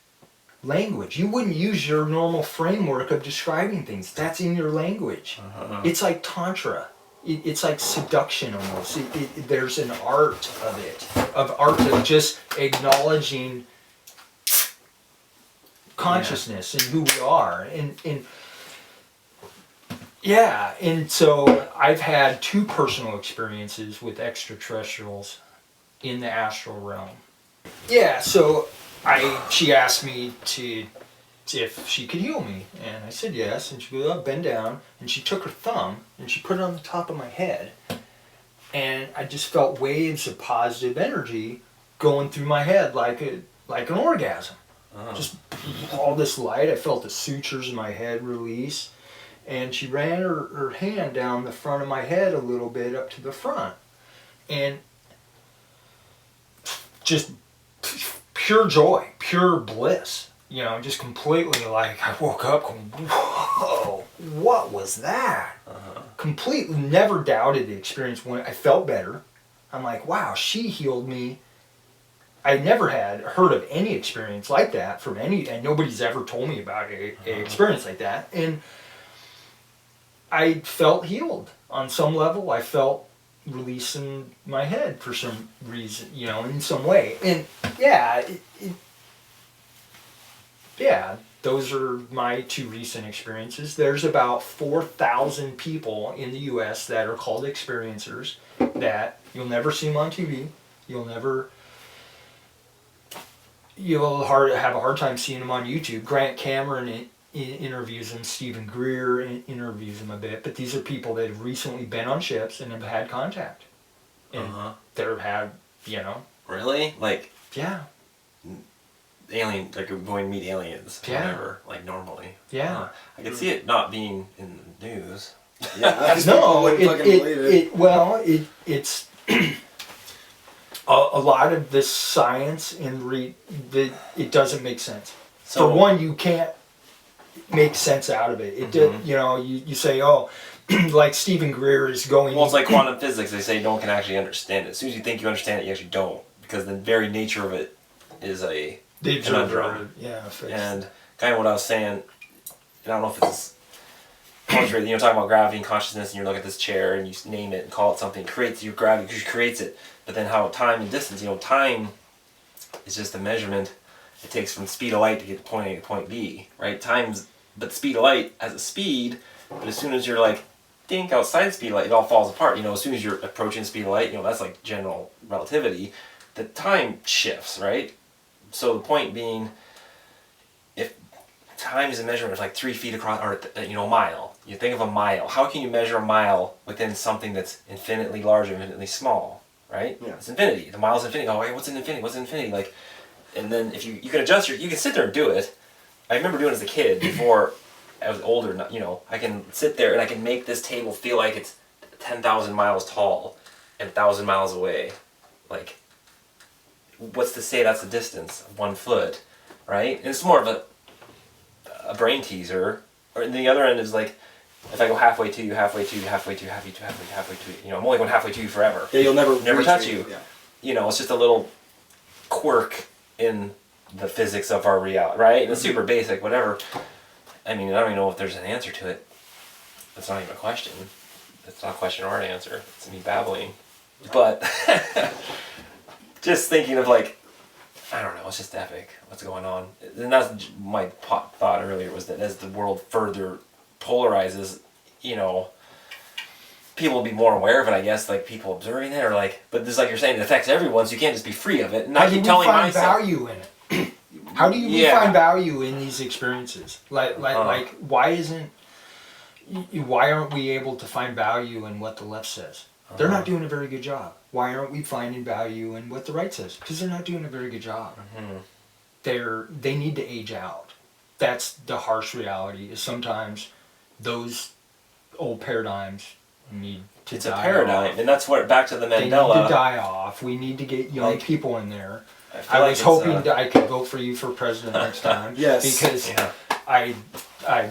language. You wouldn't use your normal framework of describing things. That's in your language. It's like tantra. It's like seduction almost. There's an art of just acknowledging consciousness and who we are. And so I've had 2 personal experiences with extraterrestrials in the astral realm. Yeah, so she asked me if she could heal me, and I said yes, and she goes, oh, bend down, and she took her thumb, and she put it on the top of my head, and I just felt waves of positive energy going through my head like an orgasm. Oh. Just all this light. I felt the sutures in my head release, and she ran her hand down the front of my head a little bit up to the front, and just pure joy, pure bliss. You know, just completely like, I woke up going, whoa, what was that? Completely never doubted the experience. When I felt better, I'm like, wow, she healed me. I never had heard of any experience like that from and nobody's ever told me about an experience like that. And I felt healed on some level. I felt release in my head for some reason, you know, in some way. And yeah, yeah, those are my two recent experiences. There's about 4,000 people in the U.S. that are called experiencers that you'll never see them on TV. You'll have a hard time seeing them on YouTube. Grant Cameron interviews them. Stephen Greer interviews them a bit. But these are people that have recently been on ships and have had contact. And they've had, you know. Really? Like. Yeah. Alien, like going to meet aliens, or whatever, like normally. Yeah. I could see it not being in the news. Yeah, no, it's a lot of this science and it doesn't make sense. So, for one, you can't make sense out of it. You know, you say, oh, like Stephen Greer is going. Well, it's like quantum physics. They say no one can actually understand it. As soon as you think you understand it, you actually don't, because the very nature of it is a conundrum. Yeah, and kind of what I was saying, and I don't know if it's talking about gravity and consciousness, and you look at this chair and you name it and call it something, it creates your gravity because it creates it. But then how time and distance, time is just a measurement. It takes from the speed of light to get to point A to point B, right? But the speed of light has a speed, but as soon as you're like, think outside the speed of light, it all falls apart. As soon as you're approaching the speed of light, that's like general relativity. The time shifts, right? So the point being, if time is a measurement of like 3 feet across, or a mile. You think of a mile. How can you measure a mile within something that's infinitely large or infinitely small, right? Yeah. It's infinity. The mile's infinity. Oh, wait, what's an infinity? What's an infinity? Like, and then if you can adjust you can sit there and do it. I remember doing it as a kid before I was older. I can sit there and I can make this table feel like it's 10,000 miles tall and 1,000 miles away. Like, what's to say that's the distance of 1 foot, right? And it's more of a brain teaser. Or the other end is like, if I go halfway to you, halfway to you, halfway to you, halfway to you, halfway to you, I'm only going halfway to you forever. Yeah, you'll never touch you. Yeah. It's just a little quirk in the physics of our reality, right? And it's super basic, whatever. I mean, I don't even know if there's an answer to it. It's not even a question. It's not a question or an answer. It's me babbling. But just thinking of like, I don't know, it's just epic what's going on. And that's my thought earlier, was that as the world further polarizes, people will be more aware of it, I guess, like people observing it, or like, but this, like you're saying, it affects everyone, so you can't just be free of it. And I keep telling myself, how do you find value in it? How do you find value in these experiences? Like why aren't we able to find value in what the left says? They're not doing a very good job. Why aren't we finding value in what the right says? Because they're not doing a very good job. They need to age out. That's the harsh reality, is sometimes those old paradigms need to die. It's a paradigm, off. And that's what, back to the Mandela. They need to die off. We need to get young people in there. I was hoping that I could vote for you for president next time. Yes. Because I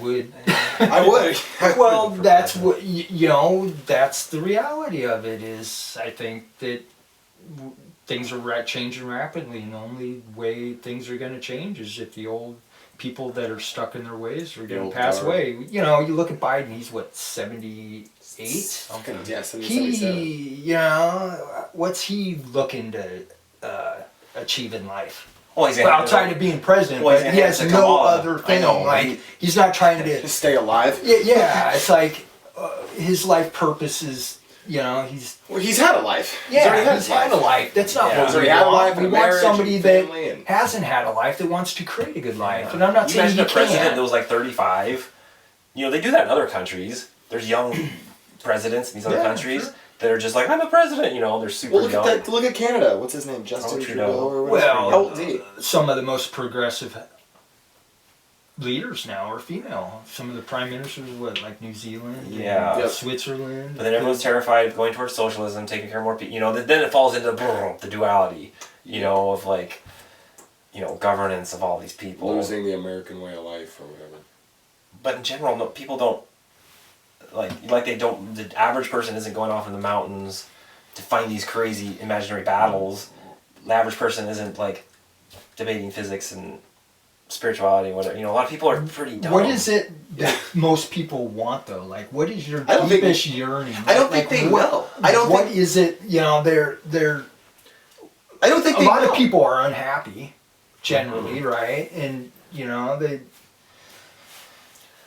would. I would. Well, that's what, that's the reality of it, is I think that things are changing rapidly, and the only way things are going to change is if the old people that are stuck in their ways are going to pass away. You look at Biden, he's what, 78? Something, yeah, 77. What's he looking to achieve in life? Outside of being president, but he has no other thing. He's not trying to stay alive. Yeah, it's like his life purpose is he's had a life. Yeah, he's already had he's had a life. That's not Yeah. what He's we already had a want. life We and a want marriage somebody and that family and- hasn't had a life that wants to create a good life. Yeah. And I'm not You saying imagine you a president can't. that was like 35. They do that in other countries. There's young presidents in these other Yeah, countries sure. that are just like, I'm a president. They're super Well, young. look at Canada. What's his name? Justin Trudeau. Trudeau or whatever. Well, How old is he? some of the most progressive leaders now are female. Some of the prime ministers, like New Zealand, Yeah. and Yep. Switzerland. But then everyone's terrified of going towards socialism, taking care of more people. Then it falls into the duality, of like, governance of all these people. Losing the American way of life or whatever. But in general, no, people don't they don't. The average person isn't going off in the mountains to find these crazy imaginary battles. The average person isn't like debating physics and spirituality and whatever. A lot of people are pretty dumb. What is it that most people want though? Like, what is your I don't think- deepest yearning? I don't think they know. I don't What think- is it? They're. I don't think A they lot know. of people are unhappy, generally, right? And they.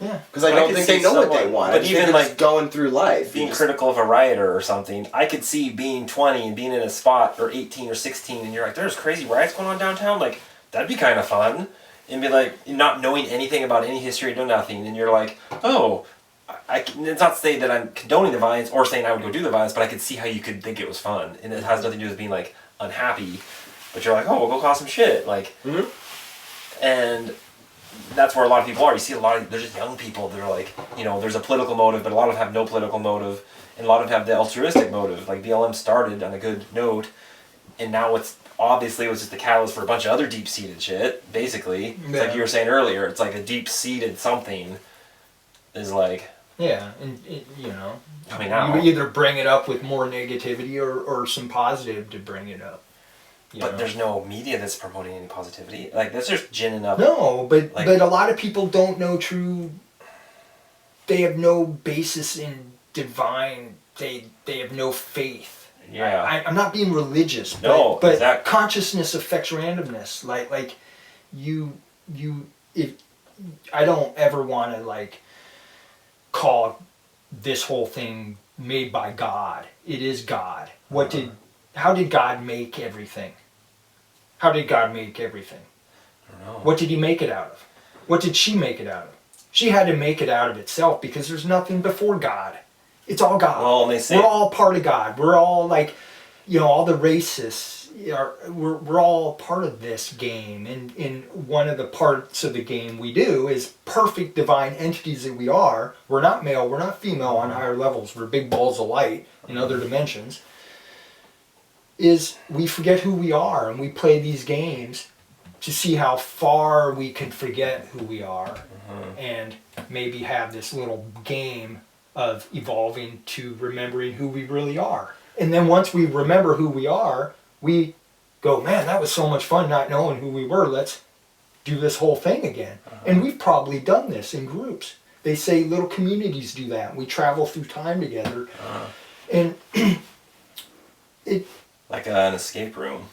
Yeah. Because I I don't could think see they know what they someone- want. but I just even, think they're just like, going through life. being You just- critical of a rioter or something? I could see being 20 and being in a spot, or 18 or 16, and you're like, there's crazy riots going on downtown. Like, that'd be kind of fun. And be like, not knowing anything about any history, know nothing, and you're like, oh, it's not to say that I'm condoning the violence or saying I would go do the violence, but I could see how you could think it was fun, and it has nothing to do with being like unhappy. But you're like, oh, we'll go cause some shit, like, and that's where a lot of people are. You see there's just young people that are like, there's a political motive, but a lot of them have no political motive, and a lot of them have the altruistic motive. Like BLM started on a good note, and now it was just the catalyst for a bunch of other deep-seated shit, basically. It's like you were saying earlier, it's like a deep-seated something is like... Yeah, and coming out. you either bring it up with more negativity or some positive to bring it up. But there's no media that's promoting any positivity. Like, that's just ginning up. No, but like, a lot of people don't know true. They have no basis in divine. They have no faith. Yeah. I'm not being religious, but, No, but exactly. consciousness affects randomness. Like if I don't ever want to call this whole thing made by God. It is God. How did God make everything? How did God make everything? I don't know. What did he make it out of? What did she make it out of? She had to make it out of itself because there's nothing before God. It's all God. Well, and they say... We're all part of God. We're all all the racists, we're all part of this game. And one of the parts of the game we do is perfect divine entities that we are. We're not male, we're not female on higher levels. We're big balls of light in other dimensions. Is we forget who we are and we play these games to see how far we can forget who we are and maybe have this little game of evolving to remembering who we really are. And then once we remember who we are, we go, man, that was so much fun not knowing who we were. Let's do this whole thing again. And we've probably done this in groups. They say little communities do that. We travel through time together. And it... Like an escape room.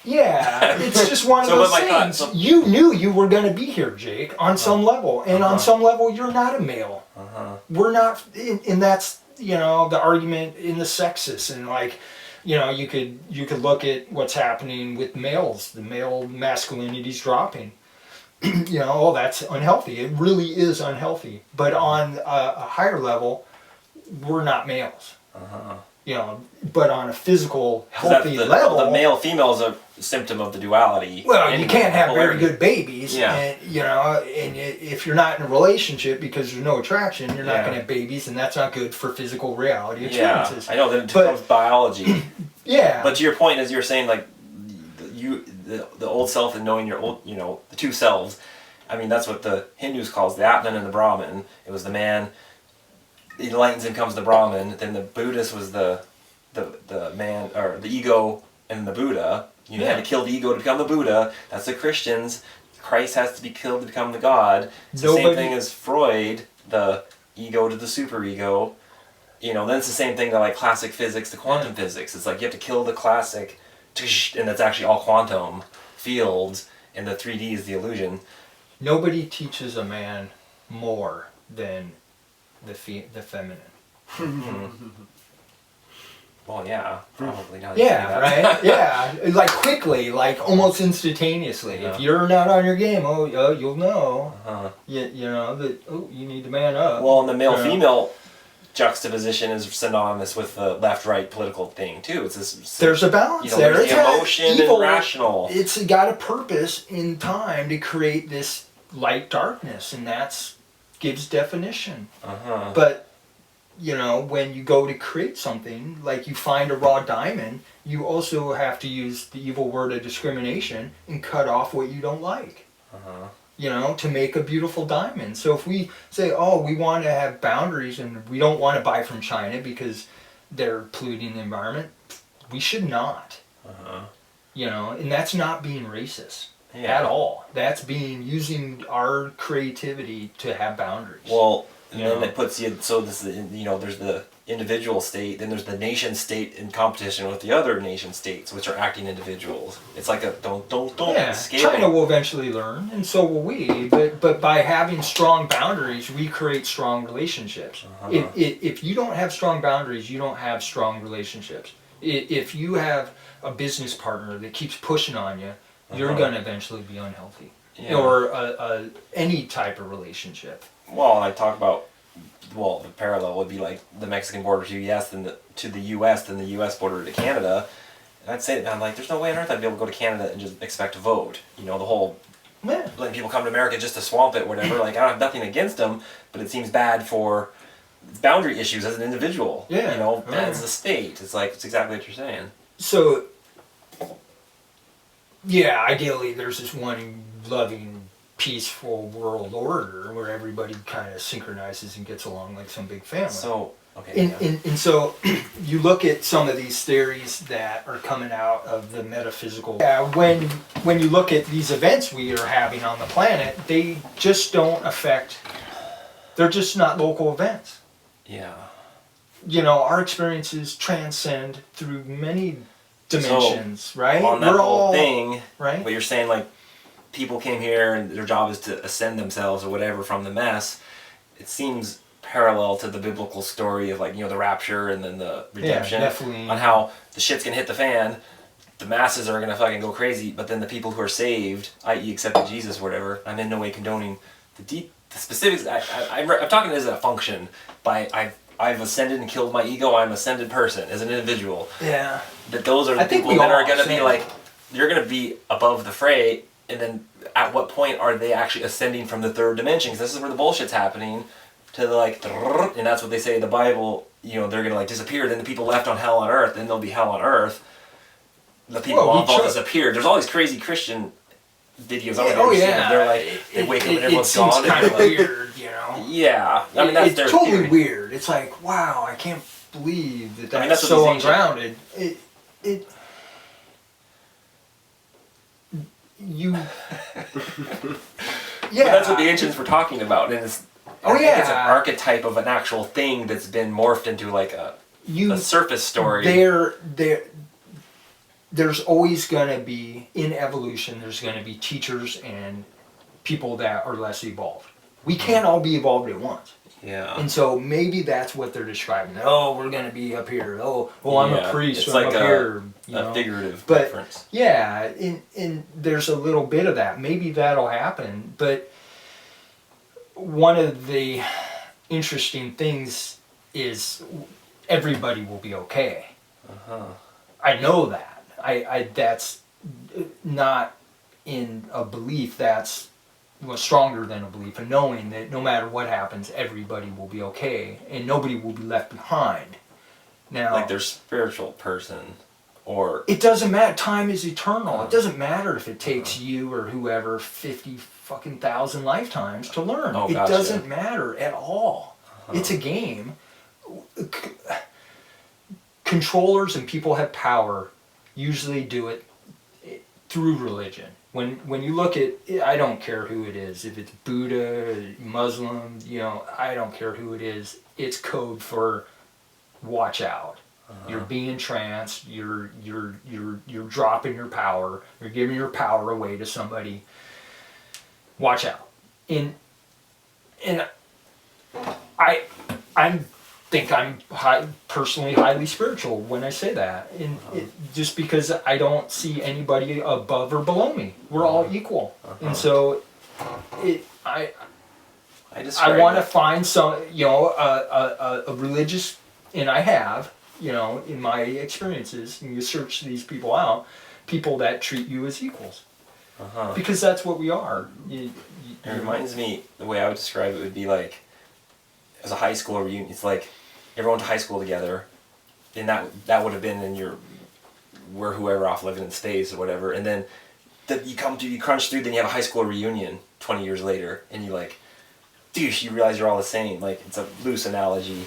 Yeah, it's just one of So, those but my things. thought- You knew you were going to be here, Jake, on some level. And on some level, you're not a male. We're not, and that's, the argument in the sexist. And you could look at what's happening with males. The male masculinity's dropping. That's unhealthy. It really is unhealthy. But on a higher level, we're not males. But on a physical, healthy level... The male-female is a symptom of the duality. Well, anyway, you can't have very polarity. good babies. Yeah. And if you're not in a relationship because there's no attraction, you're not going to have babies, and that's not good for physical reality experiences. I know that it becomes biology. Yeah. But to your point, as you're saying, the old self and knowing your old, the two selves. I mean, that's what the Hindus calls the Atman and the Brahman. It was the man. He enlightens and becomes the Brahman. Then the Buddhist was the man, or the ego and the Buddha. You had to kill the ego to become the Buddha. That's the Christians. Christ has to be killed to become the God. It's the same thing as Freud, the ego to the superego. Then it's the same thing to classic physics to quantum physics. It's like you have to kill the classic, and that's actually all quantum fields, and the 3D is the illusion. Nobody teaches a man more than the feminine. Well, yeah, probably not. Yeah, right? Yeah, like quickly, like almost instantaneously. Yeah. If you're not on your game, you'll know. Uh-huh. You know that. Oh, you need to man up. Well, and the male-female juxtaposition is synonymous with the left-right political thing too. It's this. There's a balance there. There's the emotion evil, and rational. It's got a purpose in time to create this light darkness, and that's gives definition. Uh-huh. But you know, when you go to create something, like you find a raw diamond, you also have to use the evil word of discrimination and cut off what you don't like. Uh-huh. You know, to make a beautiful diamond. So if we say, oh, we want to have boundaries and we don't want to buy from China because they're polluting the environment, we should not. Uh-huh. You know, and that's not being racist Yeah. at all. That's being our creativity to have boundaries. Well, and then it puts you. So this, there's the individual state, then there's the nation state in competition with the other nation states, which are acting individuals. It's like a don't yeah, scale. China will eventually learn, and so will we. But by having strong boundaries, we create strong relationships. Uh-huh. If you don't have strong boundaries, you don't have strong relationships. If you have a business partner that keeps pushing on you, you're going to eventually be unhealthy. Yeah. Or any type of relationship. Well, and I talk about, the parallel would be like the Mexican border to U.S. than the U.S. than the U.S. border to Canada. And I'd say, I'm like, there's no way on earth I'd be able to go to Canada and just expect to vote. You know, the whole letting people come to America just to swamp it, whatever. Like, I don't have nothing against them, but it seems bad for boundary issues as an individual. Yeah. You know, as a state. It's like, it's exactly what you're saying. So, yeah, ideally there's this one loving, peaceful world order where everybody kind of synchronizes and gets along like some big family. So, okay. And so you look at some of these theories that are coming out of the metaphysical. When you look at these events we are having on the planet, they just don't affect, they're just not local events. Yeah. You know, our experiences transcend through many dimensions, right? On that whole thing, right? What you're saying, like, people came here and their job is to ascend themselves or whatever from the mess. It seems parallel to the biblical story of, like, the rapture and then the redemption. Yeah, definitely. On how the shit's gonna hit the fan, the masses are gonna fucking go crazy, but then the people who are saved, i.e. accepted Jesus or whatever, I'm in no way condoning the specifics. I'm talking as a function. I've ascended and killed my ego. I'm an ascended person as an individual. Yeah. That those are the people that are gonna be like, you're gonna be above the fray. And then, at what point are they actually ascending from the third dimension? Because this is where the bullshit's happening. To the, like, and that's what they say in the Bible. They're gonna, like, disappear. Then the people left on hell on earth. Then there'll be hell on earth. The people all disappeared. There's all these crazy Christian videos. They're like, they wake up and everyone's gone. It seems kind of weird, you know. Yeah, I mean that's it's totally weird. It's like, wow, I can't believe that's so ungrounded. Yeah, but that's what the ancients were talking about, and it's it's an archetype of an actual thing that's been morphed into like a surface story. There's always going to be, in evolution, there's going to be teachers and people that are less evolved. We can't all be evolved at once. Yeah. And so maybe that's what they're describing. Oh, we're going to be up here. Oh, I'm a priest, it's so like I'm up here. A figurative reference. Yeah, and there's a little bit of that. Maybe that'll happen. But one of the interesting things is everybody will be okay. Uh-huh. I know that. I that's not in a belief, that's stronger than a belief, and knowing that no matter what happens, everybody will be okay and nobody will be left behind. Now, like their spiritual person, or it doesn't matter. Time is eternal. It doesn't matter if it takes you or whoever 50,000 lifetimes to learn. It doesn't matter at all. It's a game. Controllers and people have power usually do it through religion. When you look at, I don't care who it is, if it's Buddha, Muslim, I don't care who it is. It's code for watch out. You're being tranced. You're dropping your power. You're giving your power away to somebody. Watch out. And I'm think I'm personally highly spiritual when I say that, and just because I don't see anybody above or below me. We're all equal, and so I want to find some, a religious, and I have, in my experiences, and you search these people out, people that treat you as equals, because that's what we are. It reminds me, the way I would describe it would be like, as a high school reunion, it's like everyone went to high school together, and that would have been in where whoever off living in space or whatever, and then you crunch through, then you have a high school reunion 20 years later, and you like, dude, you realize you're all the same. Like, it's a loose analogy.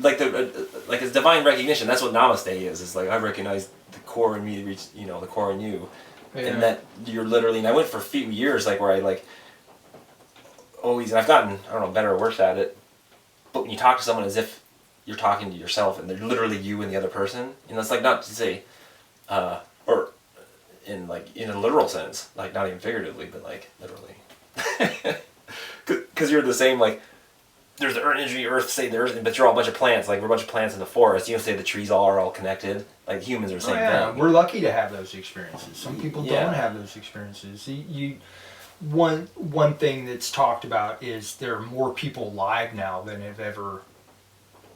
Like like it's divine recognition. That's what Namaste is. It's like, I recognize the core in me, the core in you. Yeah. And that you're literally, and I went for a few years, like, where I, like, always, and I've gotten, I don't know, better or worse at it, but when you talk to someone as if you're talking to yourself, and they're literally you and the other person, and it's like, not to say, or in a literal sense, like, not even figuratively, but, like, literally. Because you're the same, like, there's the energy, earth, say there's, but you're all a bunch of plants, like, we're a bunch of plants in the forest. You don't say the trees are all connected, like, humans are the same thing. We're lucky to have those experiences. Some people don't have those experiences. One thing that's talked about is there are more people alive now than have ever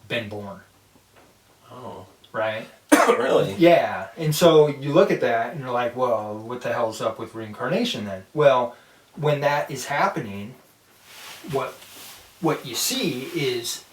been born. Oh. Right? Really? Yeah. And so you look at that and you're like, well, what the hell's up with reincarnation then? Well, when that is happening, what you see is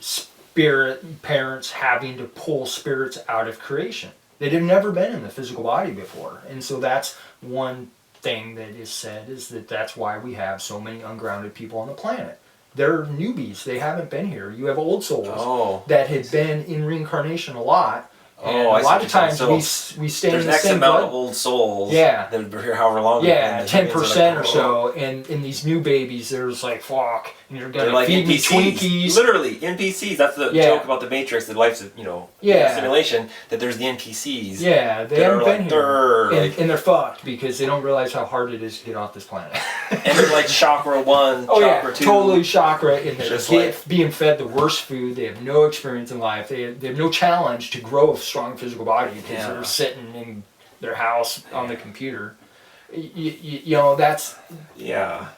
spirit parents having to pull spirits out of creation that have never been in the physical body before. And so that's one thing that is said, is that's why we have so many ungrounded people on the planet. They're newbies. They haven't been here. You have old souls that had been in reincarnation a lot. And a lot of times we stay in the There's X same amount blood. of old souls that have been here however long. 10% or so. And in these new babies, there's like, fuck, and you're going to feed me Twinkies. Literally, NPCs. That's the joke about the Matrix, that life's, simulation, that there's the NPCs. Yeah, they haven't been here. Like, and they're fucked because they don't realize how hard it is to get off this planet. And they're like chakra 1, chakra 2. Totally chakra, and they're being fed the worst food. They have no experience in life. They have no challenge to grow a strong physical body because they're sitting in their house on the computer. That's... Yeah.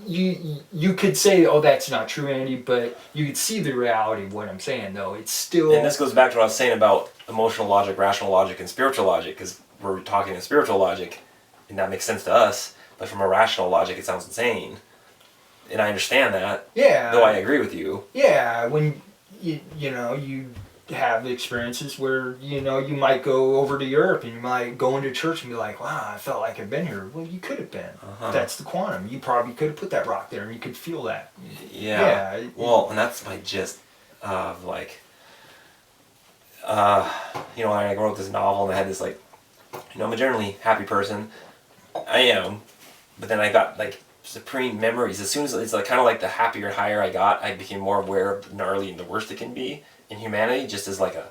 You could say, oh, that's not true, Andy, but you could see the reality of what I'm saying, though. It's still... And this goes back to what I was saying about emotional logic, rational logic, and spiritual logic, because we're talking in spiritual logic, and that makes sense to us, but from a rational logic, it sounds insane. And I understand that. Yeah. Though I agree with you. Yeah, when, you have experiences where, you might go over to Europe and you might go into church and be like, wow, I felt like I've been here. Well, you could have been. That's the quantum. You probably could have put that rock there and you could feel that. Yeah. Well, and that's my gist of, like, I wrote this novel and I had this, like, I'm a generally happy person. I am. But then I got, like, supreme memories. As soon as, it's like kind of like the happier, higher I got, I became more aware of the gnarly and the worst it can be in humanity, just as like a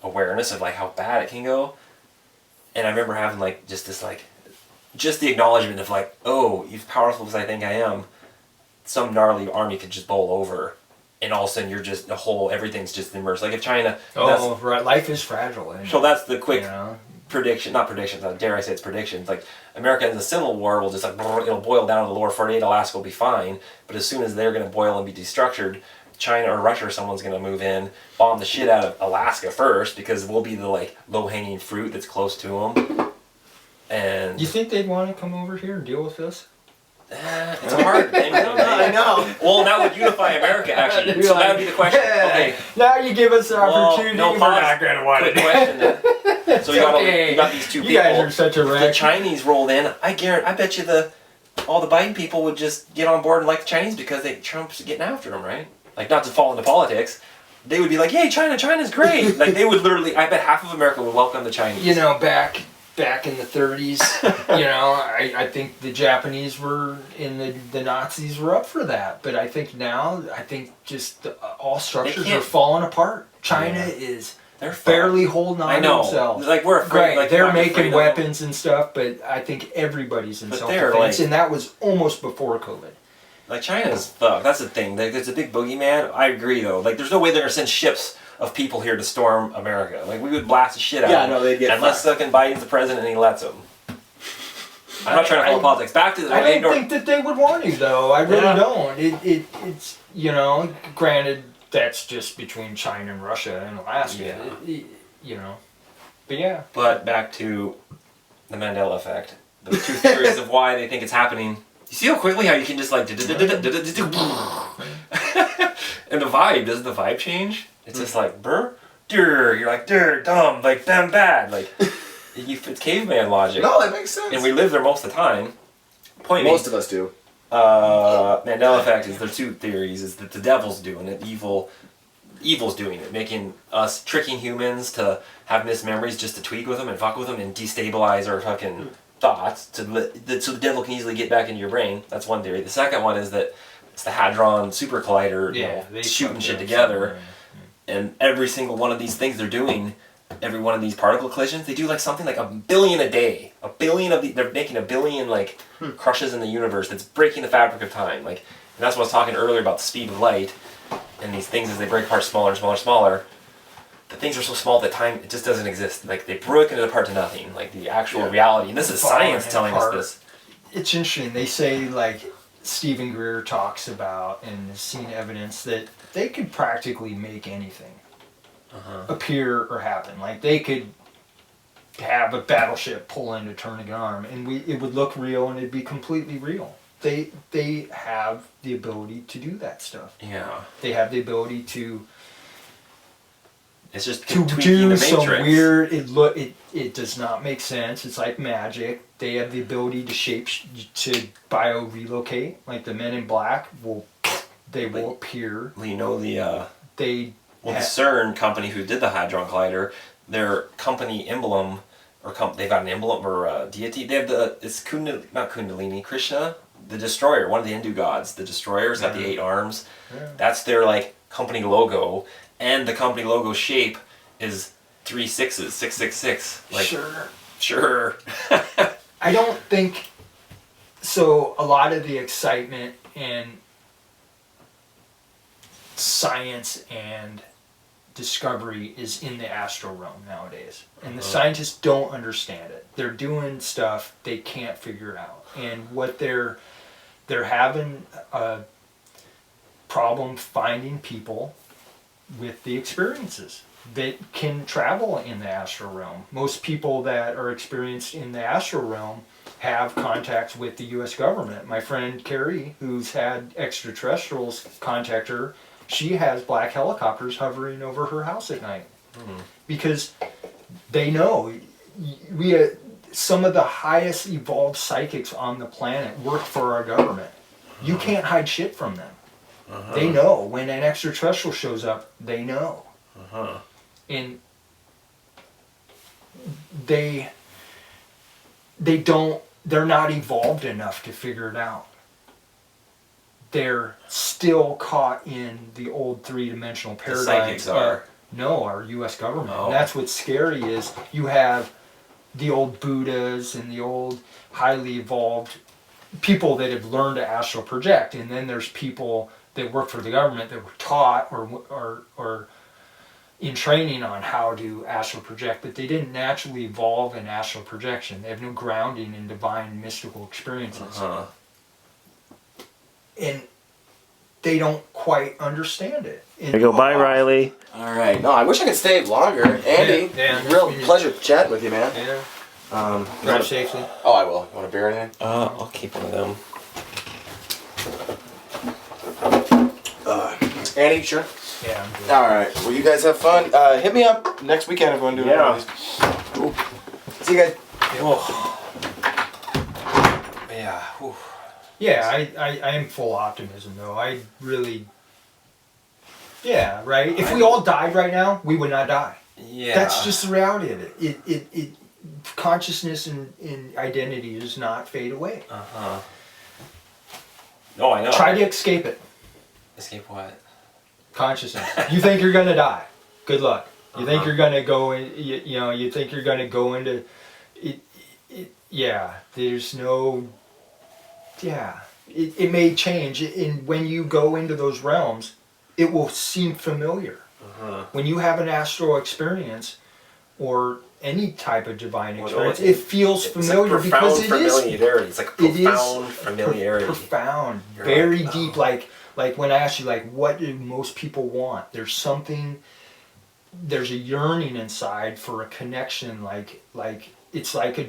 awareness of like how bad it can go. And I remember having like just this like, just the acknowledgement of like, oh, as powerful as I think I am, some gnarly army could just bowl over, and all of a sudden you're just everything's just immersed. Like if China. Oh, right. Life is fragile. So that's the quick not predictions. Dare I say it's predictions? Like America in the Civil War will just like it'll boil down to the lower 48. Alaska will be fine, but as soon as they're going to boil and be destructured, China or Russia or someone's going to move in, bomb the shit out of Alaska first, because we'll be the like low-hanging fruit that's close to them. And you think they'd want to come over here and deal with this? It's a hard thing. I know. Well, that would unify America, actually. So that would be the question. Okay. Now you give us the opportunity. No, we're not going to want it. Question then. So you got these two people. You guys are such a wreck. The Chinese rolled in. I bet you all the Biden people would just get on board and like the Chinese because Trump's getting after them, right? Like, not to fall into politics, they would be like, "Yay, China's great!" Like, they would literally. I bet half of America would welcome the Chinese. Back in the 30s, I think the Japanese were and the Nazis were up for that. But I think now, just all structures are falling apart. China is barely holding on to themselves. Like, we're afraid. Right, like, they're making weapons and stuff, but I think everybody's in self-defense, and that was almost before COVID. Like, China's fucked. That's the thing. Like, there's a big boogeyman. I agree, though. Like, there's no way they're going to send ships of people here to storm America. Like, we would blast the shit out of them. Yeah, no, they'd get unless fucking Biden's the president and he lets them. I'm not trying to follow politics. Back to the... I don't think that they would want to, though. I really don't. It's, you know, granted, that's just between China and Russia and Alaska. Yeah. You know. But yeah. But back to the Mandela effect. The two theories of why they think it's happening. You see how quickly how you can just like... And the vibe, doesn't the vibe change? It's just like, brr, durr. You're like, durr, dumb, like, bam, bad. Like, it's caveman logic. No, that makes sense. And we live there most of the time. Most of us do. Mandela effect is there's two theories. Is that the devil's doing it, evil's doing it, making us, tricking humans to have mismemories just to tweak with them and fuck with them and destabilize our fucking thoughts so the devil can easily get back into your brain. That's one theory. The second one is that it's the Hadron Super Collider, they shooting shit together, and every single one of these things they're doing, every one of these particle collisions, they do like something like 1 billion a day. They're making 1 billion like crushes in the universe that's breaking the fabric of time. Like, and that's what I was talking earlier about the speed of light, and these things as they break apart smaller and smaller and smaller. The things are so small that time, it just doesn't exist. Like, they broke it apart to nothing. Like, the actual reality. And this is science telling us this. It's interesting. They say, like, Stephen Greer talks about and has seen evidence that they could practically make anything appear or happen. Like, they could have a battleship pull in to turn an arm, and it would look real and it'd be completely real. They have the ability to do that stuff. Yeah. They have the ability to... It's just to do some weird. It does not make sense. It's like magic. They have the ability to bio relocate. Like the Men in Black will appear. Well, you know the CERN company who did the Hadron Collider, their company emblem they've got an emblem or deity. They have it's not Kundalini, Krishna, the destroyer, one of the Hindu gods. The destroyer's got the 8 arms. Yeah. That's their like company logo. And the company logo shape is 3 6s, 666. Like, sure. I don't think so. A lot of the excitement in science and discovery is in the astral realm nowadays, and the scientists don't understand it. They're doing stuff they can't figure out, and what they're having a problem finding people with the experiences that can travel in the astral realm. Most people that are experienced in the astral realm have contacts with the U.S. government. My friend Carrie, who's had extraterrestrials contact her, she has black helicopters hovering over her house at night. Because they know some of the highest evolved psychics on the planet work for our government. You can't hide shit from them. They know. When an extraterrestrial shows up, they know. And they're not evolved enough to figure it out. They're still caught in the old 3-dimensional paradigm. The psychics are. No, our U.S. government. And that's what's scary is you have the old Buddhas and the old highly evolved people that have learned to astral project, and then there's people that work for the government that were taught or in training on how to astral project, but they didn't naturally evolve in astral projection. They have no grounding in divine mystical experiences. And they don't quite understand it. There you go. Bye, Riley. All right. No, I wish I could stay longer. Andy, real pleasure chatting with you, man. Yeah. Drive safely. Oh, I will. You want a beer or anything? I'll keep one of them. Andy, sure? Yeah, I'm good. All right. Well, you guys have fun. Hit me up next weekend if you want to do one of these. Cool. See you guys. Yeah. Yeah, I am full optimism, though. I really... Yeah, right? If we all died right now, we would not die. Yeah. That's just the reality of it. It consciousness and identity does not fade away. Oh, I know. Try to escape it. Escape what? Consciousness. You think you're gonna die. Good luck. You think you're gonna go in, you think you're gonna go into it. Yeah, there's no... Yeah. it may change. And when you go into those realms, it will seem familiar. When you have an astral experience or any type of divine experience, it feels familiar because it is. It's like profound familiarity. Profound, very deep. Like when I ask you, like, what do most people want? There's something. There's a yearning inside for a connection. Like it's like a